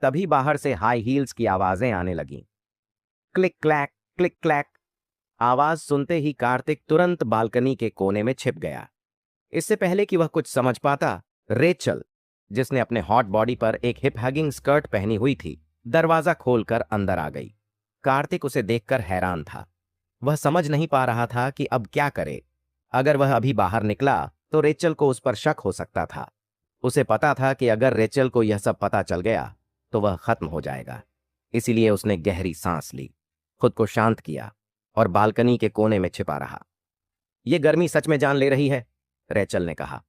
तभी बाहर से हाई हील्स की आवाजें आने लगीं। Click clack, click clack. आवाज सुनते ही कार्तिक तुरंत बालकनी के कोने में छिप गया। इससे पहले कि वह कुछ समझ पाता, रेचल, जिसने अपने हॉट बॉडी पर एक हिप हगिंग स्कर्ट पहनी हुई थी, दरवाजा खोलकर अंदर आ गई। कार्तिक उसे देखकर हैरान था। वह समझ नहीं पा रहा था कि अब क्या करे। अगर वह अभी बाहर निकला तो रेचल को उस पर शक हो सकता था। उसे पता था कि अगर रेचल को यह सब पता चल गया तो वह खत्म हो जाएगा। इसीलिए उसने गहरी सांस ली, खुद को शांत किया और बालकनी के कोने में छिपा रहा। यह गर्मी सच में जान ले रही है, रेचल ने कहा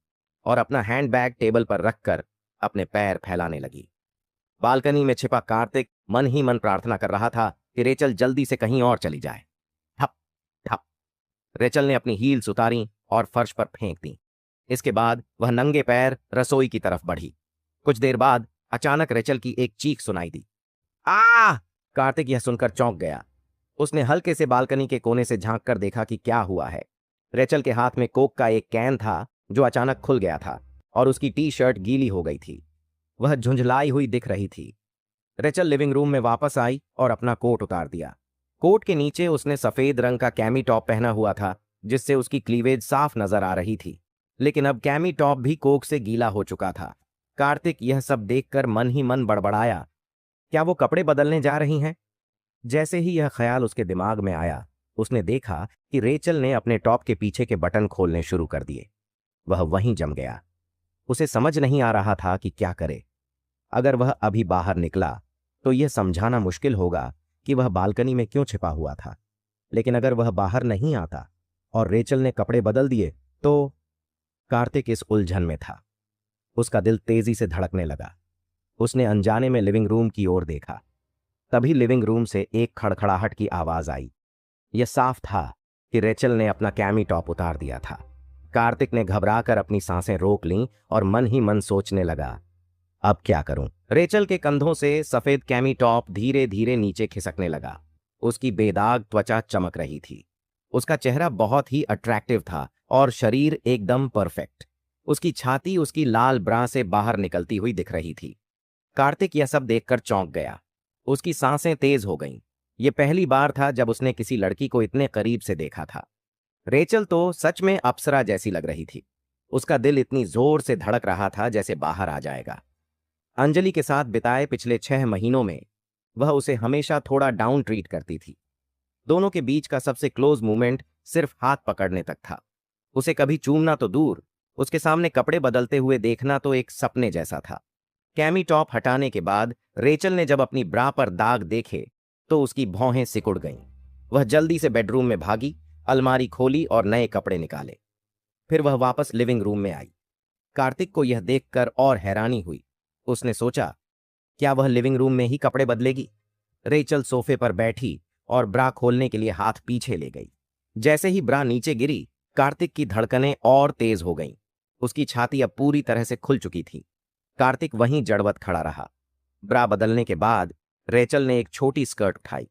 और अपना हैंडबैग टेबल पर रखकर अपने पैर फैलाने लगी। बालकनी में छिपा कार्तिक मन ही मन प्रार्थना कर रहा था कि रेचल जल्दी से कहीं और चली जाए। ठप ठप। रेचल ने अपनी हील्स उतारी और फर्श पर फेंक दी। इसके बाद वह नंगे पैर रसोई की तरफ बढ़ी। कुछ देर बाद अचानक रेचल की एक चीख सुनाई दी। आ! कार्तिक यह सुनकर चौंक गया। उसने हल्के से बालकनी के कोने से झांक कर देखा कि क्या हुआ है। रेचल के हाथ में कोक का एक कैन था जो अचानक खुल गया था और उसकी टी शर्ट गीली हो गई थी। वह झुंझलाई हुई दिख रही थी। रेचल लिविंग रूम में वापस आई और अपना कोट उतार दिया। कोट के नीचे उसने सफेद रंग का कैमी टॉप पहना हुआ था जिससे उसकी क्लीवेज साफ नजर आ रही थी, लेकिन अब कैमी टॉप भी कोक से गीला हो चुका था। कार्तिक यह सब देखकर मन ही मन बड़बड़ाया, क्या वो कपड़े बदलने जा रही हैं? जैसे ही यह ख्याल उसके दिमाग में आया, उसने देखा कि रेचल ने अपने टॉप के पीछे के बटन खोलने शुरू कर दिए। वह वहीं जम गया। उसे समझ नहीं आ रहा था कि क्या करे। अगर वह अभी बाहर निकला तो यह समझाना मुश्किल होगा कि वह बालकनी में क्यों छिपा हुआ था, लेकिन अगर वह बाहर नहीं आता और रेचल ने कपड़े बदल दिए तो। कार्तिक इस उलझन में था। उसका दिल तेजी से धड़कने लगा। उसने अनजाने में लिविंग रूम की ओर देखा। तभी लिविंग रूम से एक खड़खड़ाहट की आवाज आई। यह साफ था कि रेचल ने अपना कैमी टॉप उतार दिया था। कार्तिक ने घबराकर अपनी सांसें रोक लीं और मन ही मन सोचने लगा, अब क्या करूं? रेचल के कंधों से सफेद कैमी टॉप धीरे धीरे नीचे खिसकने लगा। उसकी बेदाग त्वचा चमक रही थी। उसका चेहरा बहुत ही अट्रैक्टिव था और शरीर एकदम परफेक्ट। उसकी छाती उसकी लाल ब्रा से बाहर निकलती हुई दिख रही थी। कार्तिक यह सब देखकर चौंक गया। उसकी सांसें तेज हो गईं। यह पहली बार था जब उसने किसी लड़की को इतने करीब से देखा था। रेचल तो सच में अप्सरा जैसी लग रही थी। उसका दिल इतनी जोर से धड़क रहा था जैसे बाहर आ जाएगा। अंजलि के साथ बिताए पिछले 6 महीनों में वह उसे हमेशा थोड़ा डाउन ट्रीट करती थी। दोनों के बीच का सबसे क्लोज मूवमेंट सिर्फ हाथ पकड़ने तक था। उसे कभी चूमना तो दूर, उसके सामने कपड़े बदलते हुए देखना तो एक सपने जैसा था। कैमी टॉप हटाने के बाद रेचल ने जब अपनी ब्रा पर दाग देखे तो उसकी भौहें सिकुड़ गईं। वह जल्दी से बेडरूम में भागी, अलमारी खोली और नए कपड़े निकाले। फिर वह वापस लिविंग रूम में आई। कार्तिक को यह देखकर और हैरानी हुई। उसने सोचा, क्या वह लिविंग रूम में ही कपड़े बदलेगी? रेचल सोफे पर बैठी और ब्रा खोलने के लिए हाथ पीछे ले गई। जैसे ही ब्रा नीचे गिरी, कार्तिक की धड़कनें और तेज हो गईं। उसकी छाती अब पूरी तरह से खुल चुकी थी। कार्तिक वहीं जड़वत खड़ा रहा। ब्रा बदलने के बाद रेचल ने एक छोटी स्कर्ट उठाई।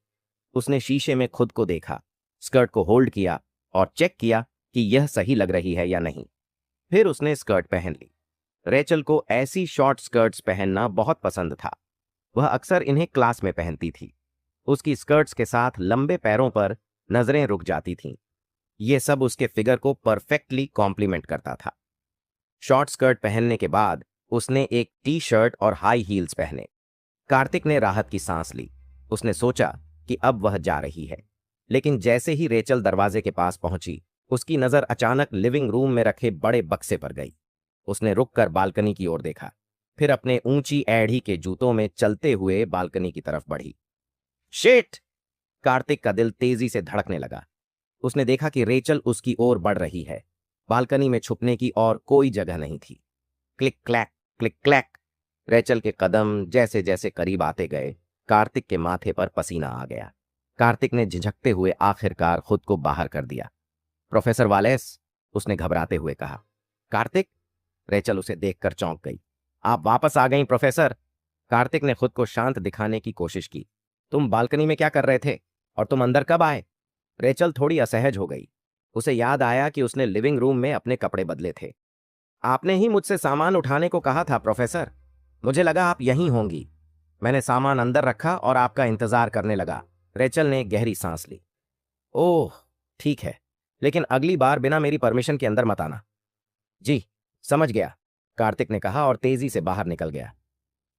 उसने शीशे में खुद को देखा, स्कर्ट को होल्ड किया और चेक किया कि यह सही लग रही है या नहीं। फिर उसने स्कर्ट पहन ली। रेचल को ऐसी शॉर्ट स्कर्ट्स पहनना बहुत पसंद था। वह अक्सर इन्हें क्लास में पहनती थी। उसकी स्कर्ट्स के साथ लंबे पैरों पर नजरें रुक जाती थीं। यह सब उसके फिगर को परफेक्टली कॉम्प्लीमेंट करता था। शॉर्ट स्कर्ट पहनने के बाद उसने एक टी शर्ट और हाई हील्स पहने। कार्तिक ने राहत की सांस ली। उसने सोचा कि अब वह जा रही है, लेकिन जैसे ही रेचल दरवाजे के पास पहुंची, उसकी नजर अचानक लिविंग रूम में रखे बड़े बक्से पर गई। उसने रुककर बालकनी की ओर देखा, फिर अपने ऊंची एड़ी के जूतों में चलते हुए बालकनी की तरफ बढ़ी। शिट! कार्तिक का दिल तेजी से धड़कने लगा। उसने देखा कि रेचल उसकी ओर बढ़ रही है। बालकनी में छुपने की और कोई जगह नहीं थी। Click clack, click clack. Rachel के कदम जैसे जैसे करीब आते गए, कार्तिक के माथे पर पसीना आ गया। कार्तिक ने झिझकते हुए आखिरकार खुद को बाहर कर दिया। प्रोफेसर वालेस, उसने घबराते हुए कहा। कार्तिक! रेचल उसे देखकर चौंक गई। आप वापस आ गईं प्रोफेसर। कार्तिक ने खुद को शांत दिखाने की कोशिश की। तुम बालकनी में क्या कर रहे थे और तुम अंदर कब आए? रेचल थोड़ी असहज हो गई। उसे याद आया कि उसने लिविंग रूम में अपने कपड़े बदले थे। आपने ही मुझसे सामान उठाने को कहा था प्रोफेसर। मुझे लगा आप यहीं होंगी। मैंने सामान अंदर रखा और आपका इंतजार करने लगा। रेचल ने गहरी सांस ली। ओह, ठीक है, लेकिन अगली बार बिना मेरी परमिशन के अंदर मत आना। जी, समझ गया, कार्तिक ने कहा और तेजी से बाहर निकल गया।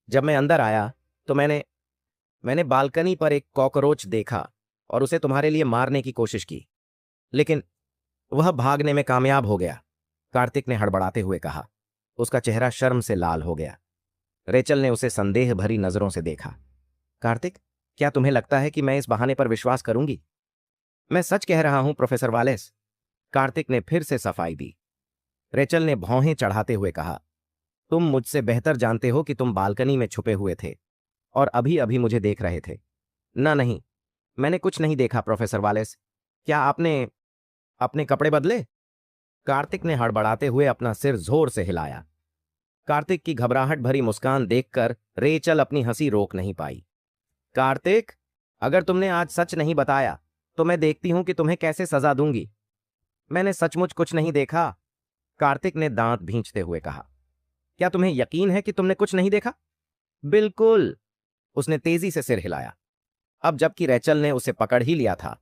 जब मैं अंदर आया तो मैंने बालकनी पर एक कॉकरोच देखा और उसे तुम्हारे लिए मारने की कोशिश की, लेकिन वह भागने में कामयाब हो गया, कार्तिक ने हड़बड़ाते हुए कहा। उसका चेहरा शर्म से लाल हो गया। रेचल ने उसे संदेह भरी नजरों से देखा। कार्तिक, क्या तुम्हें लगता है कि मैं इस बहाने पर विश्वास करूंगी? मैं सच कह रहा हूं प्रोफेसर वालेस, कार्तिक ने फिर से सफाई दी। रेचल ने भौहें चढ़ाते हुए कहा, तुम मुझसे बेहतर जानते हो कि तुम बालकनी में छुपे हुए थे और अभी अभी मुझे देख रहे थे। ना नहीं, मैंने कुछ नहीं देखा प्रोफेसर वालेस। क्या आपने अपने कपड़े बदले? कार्तिक ने हड़बड़ाते हुए अपना सिर जोर से हिलाया। कार्तिक की घबराहट भरी मुस्कान देखकर रेचल अपनी हंसी रोक नहीं पाई। कार्तिक, अगर तुमने आज सच नहीं बताया तो मैं देखती हूं कि तुम्हें कैसे सजा दूंगी। मैंने सचमुच कुछ नहीं देखा, कार्तिक ने दांत भींचते हुए कहा। क्या तुम्हें यकीन है कि तुमने कुछ नहीं देखा? बिल्कुल, उसने तेजी से सिर हिलाया। अब जबकि रेचल ने उसे पकड़ ही लिया था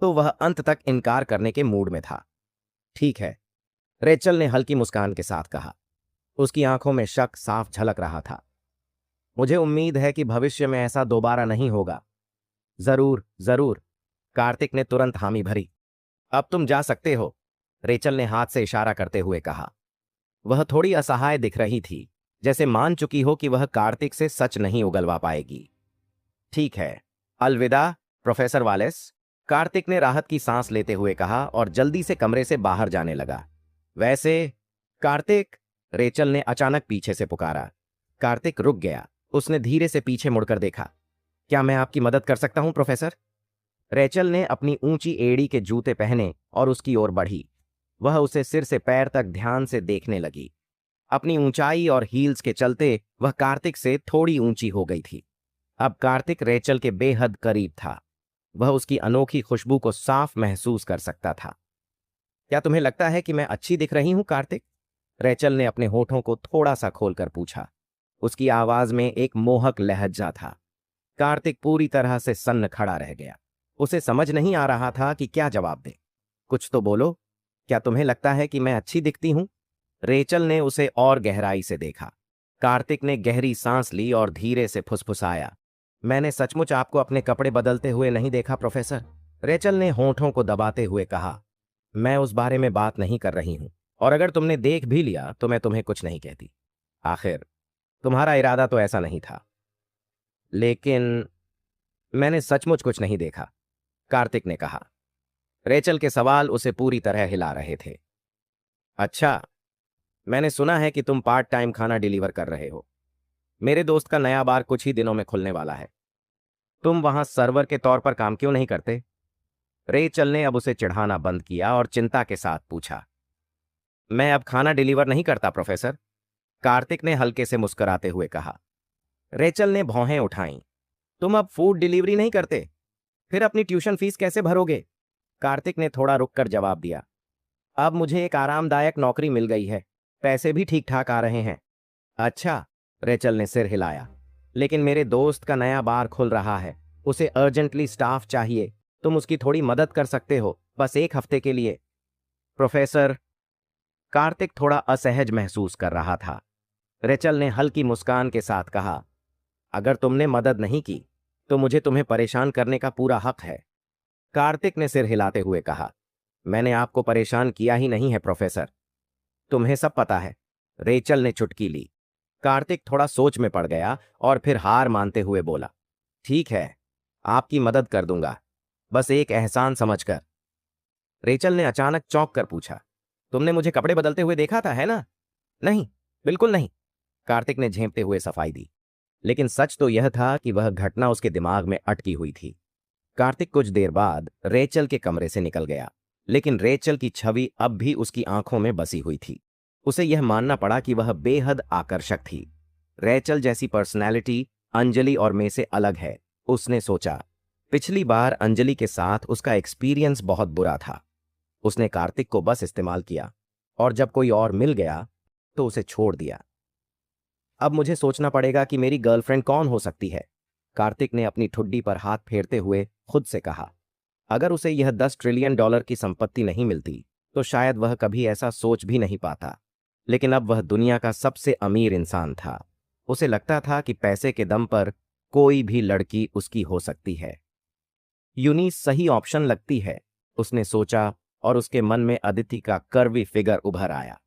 तो वह अंत तक इनकार करने के मूड में था। ठीक है, रेचल ने हल्की मुस्कान के साथ कहा। उसकी आंखों में शक साफ झलक रहा था। मुझे उम्मीद है कि भविष्य में ऐसा दोबारा नहीं होगा। जरूर जरूर, कार्तिक ने तुरंत हामी भरी। अब तुम जा सकते हो, रेचल ने हाथ से इशारा करते हुए कहा। वह थोड़ी असहाय दिख रही थी, जैसे मान चुकी हो कि वह कार्तिक से सच नहीं उगलवा पाएगी। ठीक है, अलविदा प्रोफेसर वालेस, कार्तिक ने राहत की सांस लेते हुए कहा और जल्दी से कमरे से बाहर जाने लगा। वैसे कार्तिक, रेचल ने अचानक पीछे से पुकारा। कार्तिक रुक गया। उसने धीरे से पीछे मुड़कर देखा। क्या मैं आपकी मदद कर सकता हूं प्रोफेसर? रेचल ने अपनी ऊंची एड़ी के जूते पहने और उसकी ओर बढ़ी। वह उसे सिर से पैर तक ध्यान से देखने लगी। अपनी ऊंचाई और हील्स के चलते वह कार्तिक से थोड़ी ऊंची हो गई थी। अब कार्तिक रेचल के बेहद करीब था। वह उसकी अनोखी खुशबू को साफ महसूस कर सकता था। क्या तुम्हें लगता है कि मैं अच्छी दिख रही हूं कार्तिक? रेचल ने अपने होठों को थोड़ा सा खोलकर पूछा। उसकी आवाज में एक मोहक लहजा था। कार्तिक पूरी तरह से सन्न खड़ा रह गया। उसे समझ नहीं आ रहा था कि क्या जवाब दे। कुछ तो बोलो, क्या तुम्हें लगता है कि मैं अच्छी दिखती हूं? रेचल ने उसे और गहराई से देखा। कार्तिक ने गहरी सांस ली और धीरे से फुसफुसाया। मैंने सचमुच आपको अपने कपड़े बदलते हुए नहीं देखा प्रोफेसर, रेचल ने होठों को दबाते हुए कहा। मैं उस बारे में बात नहीं कर रही हूं, और अगर तुमने देख भी लिया तो मैं तुम्हें कुछ नहीं कहती। आखिर तुम्हारा इरादा तो ऐसा नहीं था। लेकिन मैंने सचमुच कुछ नहीं देखा, कार्तिक ने कहा। रेचल के सवाल उसे पूरी तरह हिला रहे थे। अच्छा, मैंने सुना है कि तुम पार्ट टाइम खाना डिलीवर कर रहे हो। मेरे दोस्त का नया बार कुछ ही दिनों में खुलने वाला है। तुम वहां सर्वर के तौर पर काम क्यों नहीं करते? रेचल ने अब उसे चिढ़ाना बंद किया और चिंता के साथ पूछा। मैं अब खाना डिलीवर नहीं करता प्रोफेसर, कार्तिक ने हल्के से मुस्कुराते हुए कहा। रेचल ने भौहें उठाईं। तुम अब फूड डिलीवरी नहीं करते? फिर अपनी ट्यूशन फीस कैसे भरोगे? कार्तिक ने थोड़ा रुककर जवाब दिया। अब मुझे एक आरामदायक नौकरी मिल गई है, पैसे भी ठीक ठाक आ रहे हैं। अच्छा, रेचल ने सिर हिलाया। लेकिन मेरे दोस्त का नया बार खुल रहा है, उसे अर्जेंटली स्टाफ चाहिए। तुम उसकी थोड़ी मदद कर सकते हो, बस एक हफ्ते के लिए। प्रोफेसर, कार्तिक थोड़ा असहज महसूस कर रहा था। रेचल ने हल्की मुस्कान के साथ कहा, अगर तुमने मदद नहीं की तो मुझे तुम्हें परेशान करने का पूरा हक है। कार्तिक ने सिर हिलाते हुए कहा, मैंने आपको परेशान किया ही नहीं है प्रोफेसर, तुम्हें सब पता है। रेचल ने चुटकी ली। कार्तिक थोड़ा सोच में पड़ गया और फिर हार मानते हुए बोला, ठीक है, आपकी मदद कर दूंगा, बस एक एहसान समझकर। रेचल ने अचानक चौंक कर पूछा, तुमने मुझे कपड़े बदलते हुए देखा था, है ना? नहीं, बिल्कुल नहीं, कार्तिक ने झेंपते हुए सफाई दी। लेकिन सच तो यह था कि वह घटना उसके दिमाग में अटकी हुई थी। कार्तिक कुछ देर बाद रेचल के कमरे से निकल गया, लेकिन रेचल की छवि अब भी उसकी आंखों में बसी हुई थी। उसे यह मानना पड़ा कि वह बेहद आकर्षक थी। रेचल जैसी पर्सनैलिटी अंजलि और मैं से अलग है, उसने सोचा। पिछली बार अंजलि के साथ उसका एक्सपीरियंस बहुत बुरा था। उसने कार्तिक को बस इस्तेमाल किया और जब कोई और मिल गया तो उसे छोड़ दिया। अब मुझे सोचना पड़ेगा कि मेरी गर्लफ्रेंड कौन हो सकती है, कार्तिक ने अपनी ठुड्डी पर हाथ फेरते हुए खुद से कहा। अगर उसे यह $10 ट्रिलियन की संपत्ति नहीं मिलती तो शायद वह कभी ऐसा सोच भी नहीं पाता। लेकिन अब वह दुनिया का सबसे अमीर इंसान था। उसे लगता था कि पैसे के दम पर कोई भी लड़की उसकी हो सकती है। यूनिस सही ऑप्शन लगती है, उसने सोचा, और उसके मन में अदिति का कर्वी फिगर उभर आया।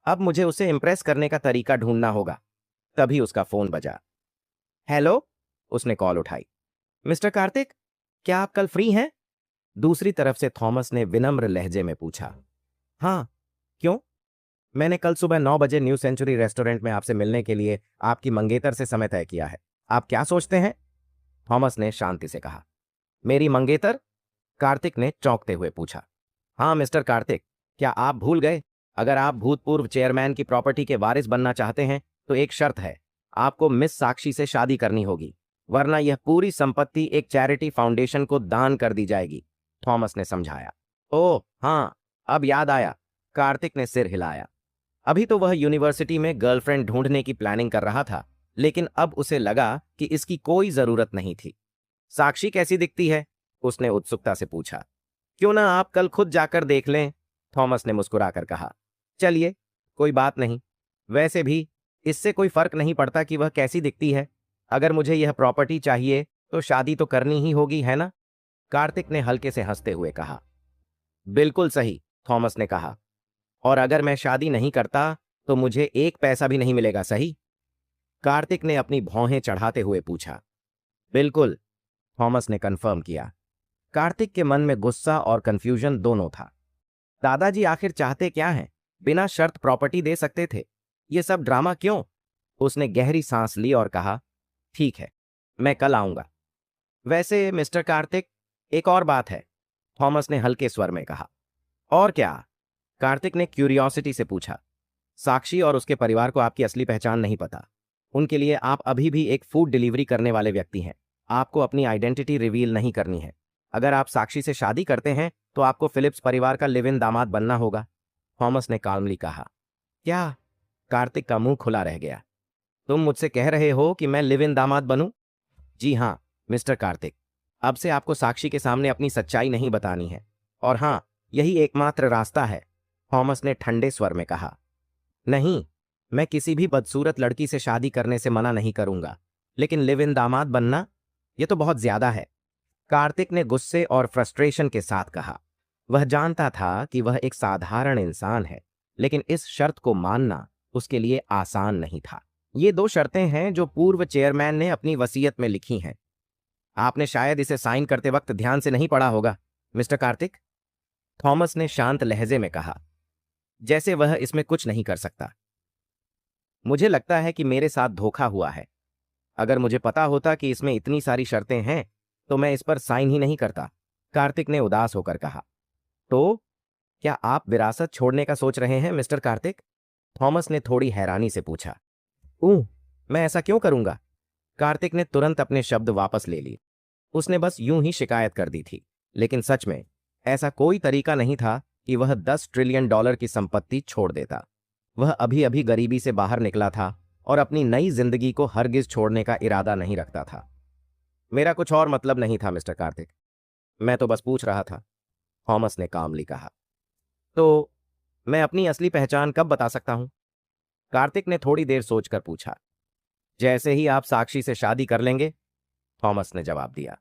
अब मुझे उसे इंप्रेस करने का तरीका ढूंढना होगा। तभी उसका फोन बजा। हेलो, उसने कॉल उठाई। मिस्टर कार्तिक, क्या आप कल फ्री हैं? दूसरी तरफ से थॉमस ने विनम्र लहजे में पूछा। हाँ, क्यों? मैंने कल सुबह 9 बजे न्यू सेंचुरी रेस्टोरेंट में आपसे मिलने के लिए आपकी मंगेतर से समय तय किया है। आप क्या सोचते हैं? थॉमस ने शांति से कहा। मेरी मंगेतर? कार्तिक ने चौंकते हुए पूछा। हाँ मिस्टर कार्तिक, क्या आप भूल गए अगर आप भूतपूर्व चेयरमैन की प्रॉपर्टी के वारिस बनना चाहते हैं तो एक शर्त है, आपको मिस साक्षी से शादी करनी होगी, वरना यह पूरी संपत्ति एक चैरिटी फाउंडेशन को दान कर दी जाएगी, थॉमस ने समझाया। ओह हाँ, अब याद आया, कार्तिक ने सिर हिलाया। अभी तो वह यूनिवर्सिटी में गर्लफ्रेंड ढूंढने की प्लानिंग कर रहा था, लेकिन अब उसे लगा कि इसकी कोई जरूरत नहीं थी। साक्षी कैसी दिखती है? उसने उत्सुकता से पूछा। क्यों ना आप कल खुद जाकर देख लें, थॉमस ने मुस्कुराकर कहा। चलिए, कोई बात नहीं। वैसे भी इससे कोई फर्क नहीं पड़ता कि वह कैसी दिखती है। अगर मुझे यह प्रॉपर्टी चाहिए तो शादी तो करनी ही होगी, है ना? कार्तिक ने हल्के से हंसते हुए कहा। बिल्कुल सही, थॉमस ने कहा। और अगर मैं शादी नहीं करता तो मुझे एक पैसा भी नहीं मिलेगा, सही? कार्तिक ने अपनी भौहें चढ़ाते हुए पूछा। बिल्कुल, थॉमस ने कंफर्म किया। कार्तिक के मन में गुस्सा और कंफ्यूजन दोनों था। दादाजी आखिर चाहते क्या हैं? बिना शर्त प्रॉपर्टी दे सकते थे, ये सब ड्रामा क्यों? उसने गहरी सांस ली और कहा, ठीक है, मैं कल आऊंगा। वैसे मिस्टर कार्तिक, एक और बात है, थॉमस ने हल्के स्वर में कहा। और क्या? कार्तिक ने क्यूरियोसिटी से पूछा। साक्षी और उसके परिवार को आपकी असली पहचान नहीं पता। उनके लिए आप अभी भी एक फूड डिलीवरी करने वाले व्यक्ति हैं। आपको अपनी आइडेंटिटी रिवील नहीं करनी है। अगर आप साक्षी से शादी करते हैं तो आपको फिलिप्स परिवार का लिव इन दामाद बनना होगा, थॉमस ने काल्मली कहा। क्या? कार्तिक का मुंह खुला रह गया। तुम मुझसे कह रहे हो कि मैं लिव इन दामाद बनूं? जी हां, मिस्टर कार्तिक। अब से आपको साक्षी के सामने अपनी सच्चाई नहीं बतानी है। और हां, यही एकमात्र रास्ता है, थॉमस ने ठंडे स्वर में कहा। नहीं, मैं किसी भी बदसूरत लड़की से शादी करने से मना नहीं करूंगा, लेकिन लिव इन दामाद बनना, यह तो बहुत ज्यादा है, कार्तिक ने गुस्से और फ्रस्ट्रेशन के साथ कहा। वह जानता था कि वह एक साधारण इंसान है, लेकिन इस शर्त को मानना उसके लिए आसान नहीं था। ये दो शर्तें हैं जो पूर्व चेयरमैन ने अपनी वसीयत में लिखी हैं। आपने शायद इसे साइन करते वक्त ध्यान से नहीं पढ़ा होगा, मिस्टर कार्तिक, थॉमस ने शांत लहजे में कहा, जैसे वह इसमें कुछ नहीं कर सकता। मुझे लगता है कि मेरे साथ धोखा हुआ है। अगर मुझे पता होता कि इसमें इतनी सारी शर्तें हैं तो मैं इस पर साइन ही नहीं करता, कार्तिक ने उदास होकर कहा। तो क्या आप विरासत छोड़ने का सोच रहे हैं, मिस्टर कार्तिक? थॉमस ने थोड़ी हैरानी से पूछा। मैं ऐसा क्यों करूंगा? कार्तिक ने तुरंत अपने शब्द वापस ले लिए। उसने बस यूं ही शिकायत कर दी थी, लेकिन सच में ऐसा कोई तरीका नहीं था कि वह $10 ट्रिलियन की संपत्ति छोड़ देता। वह अभी अभी गरीबी से बाहर निकला था और अपनी नई जिंदगी को हरगिज छोड़ने का इरादा नहीं रखता था। मेरा कुछ और मतलब नहीं था, मिस्टर कार्तिक। मैं तो बस पूछ रहा था, थॉमस ने कामली कहा। तो मैं अपनी असली पहचान कब बता सकता हूं? कार्तिक ने थोड़ी देर सोचकर पूछा। जैसे ही आप साक्षी से शादी कर लेंगे, थॉमस ने जवाब दिया।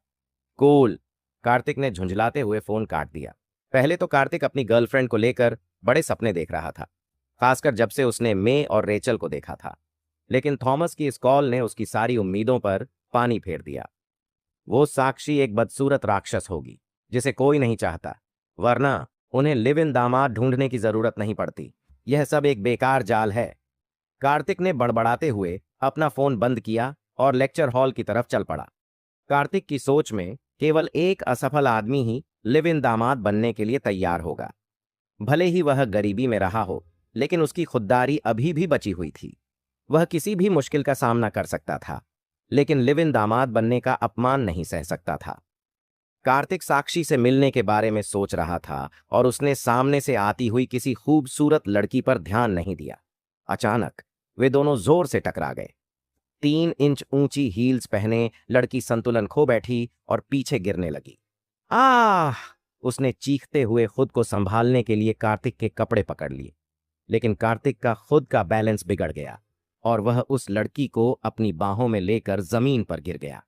कूल, कार्तिक ने झुंझलाते हुए फोन काट दिया। पहले तो कार्तिक अपनी गर्लफ्रेंड को लेकर बड़े सपने देख रहा था, खासकर जब से उसने मे और रेचल को देखा था। लेकिन थॉमस की इस कॉल ने उसकी सारी उम्मीदों पर पानी फेर दिया। वो साक्षी एक बदसूरत राक्षस होगी जिसे कोई नहीं चाहता, वरना उन्हें लिव इन दामाद ढूंढने की जरूरत नहीं पड़ती। यह सब एक बेकार जाल है। कार्तिक ने बड़बड़ाते हुए अपना फोन बंद किया और लेक्चर हॉल की तरफ चल पड़ा। कार्तिक की सोच में केवल एक असफल आदमी ही लिव इन दामाद बनने के लिए तैयार होगा। भले ही वह गरीबी में रहा हो, लेकिन उसकी खुददारी अभी भी बची हुई थी। वह किसी भी मुश्किल का सामना कर सकता था, लेकिन लिव इन दामाद बनने का अपमान नहीं सह सकता था। कार्तिक साक्षी से मिलने के बारे में सोच रहा था और उसने सामने से आती हुई किसी खूबसूरत लड़की पर ध्यान नहीं दिया। अचानक वे दोनों जोर से टकरा गए। 3 इंच ऊंची हील्स पहने लड़की संतुलन खो बैठी और पीछे गिरने लगी। आह! उसने चीखते हुए खुद को संभालने के लिए कार्तिक के कपड़े पकड़ लिए, लेकिन कार्तिक का खुद का बैलेंस बिगड़ गया और वह उस लड़की को अपनी बाहों में लेकर जमीन पर गिर गया।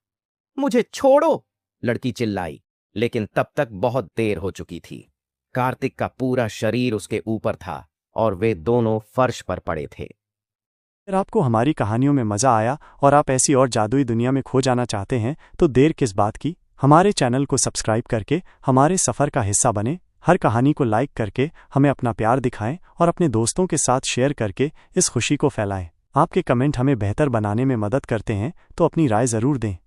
मुझे छोड़ो! लड़की चिल्लाई, लेकिन तब तक बहुत देर हो चुकी थी। कार्तिक का पूरा शरीर उसके ऊपर था और वे दोनों फर्श पर पड़े थे। अगर आपको हमारी कहानियों में मजा आया और आप ऐसी और जादुई दुनिया में खो जाना चाहते हैं तो देर किस बात की? हमारे चैनल को सब्सक्राइब करके हमारे सफ़र का हिस्सा बने। हर कहानी को लाइक करके हमें अपना प्यार दिखाएं और अपने दोस्तों के साथ शेयर करके इस खुशी को फैलाएं। आपके कमेंट हमें बेहतर बनाने में मदद करते हैं, तो अपनी राय ज़रूर दें।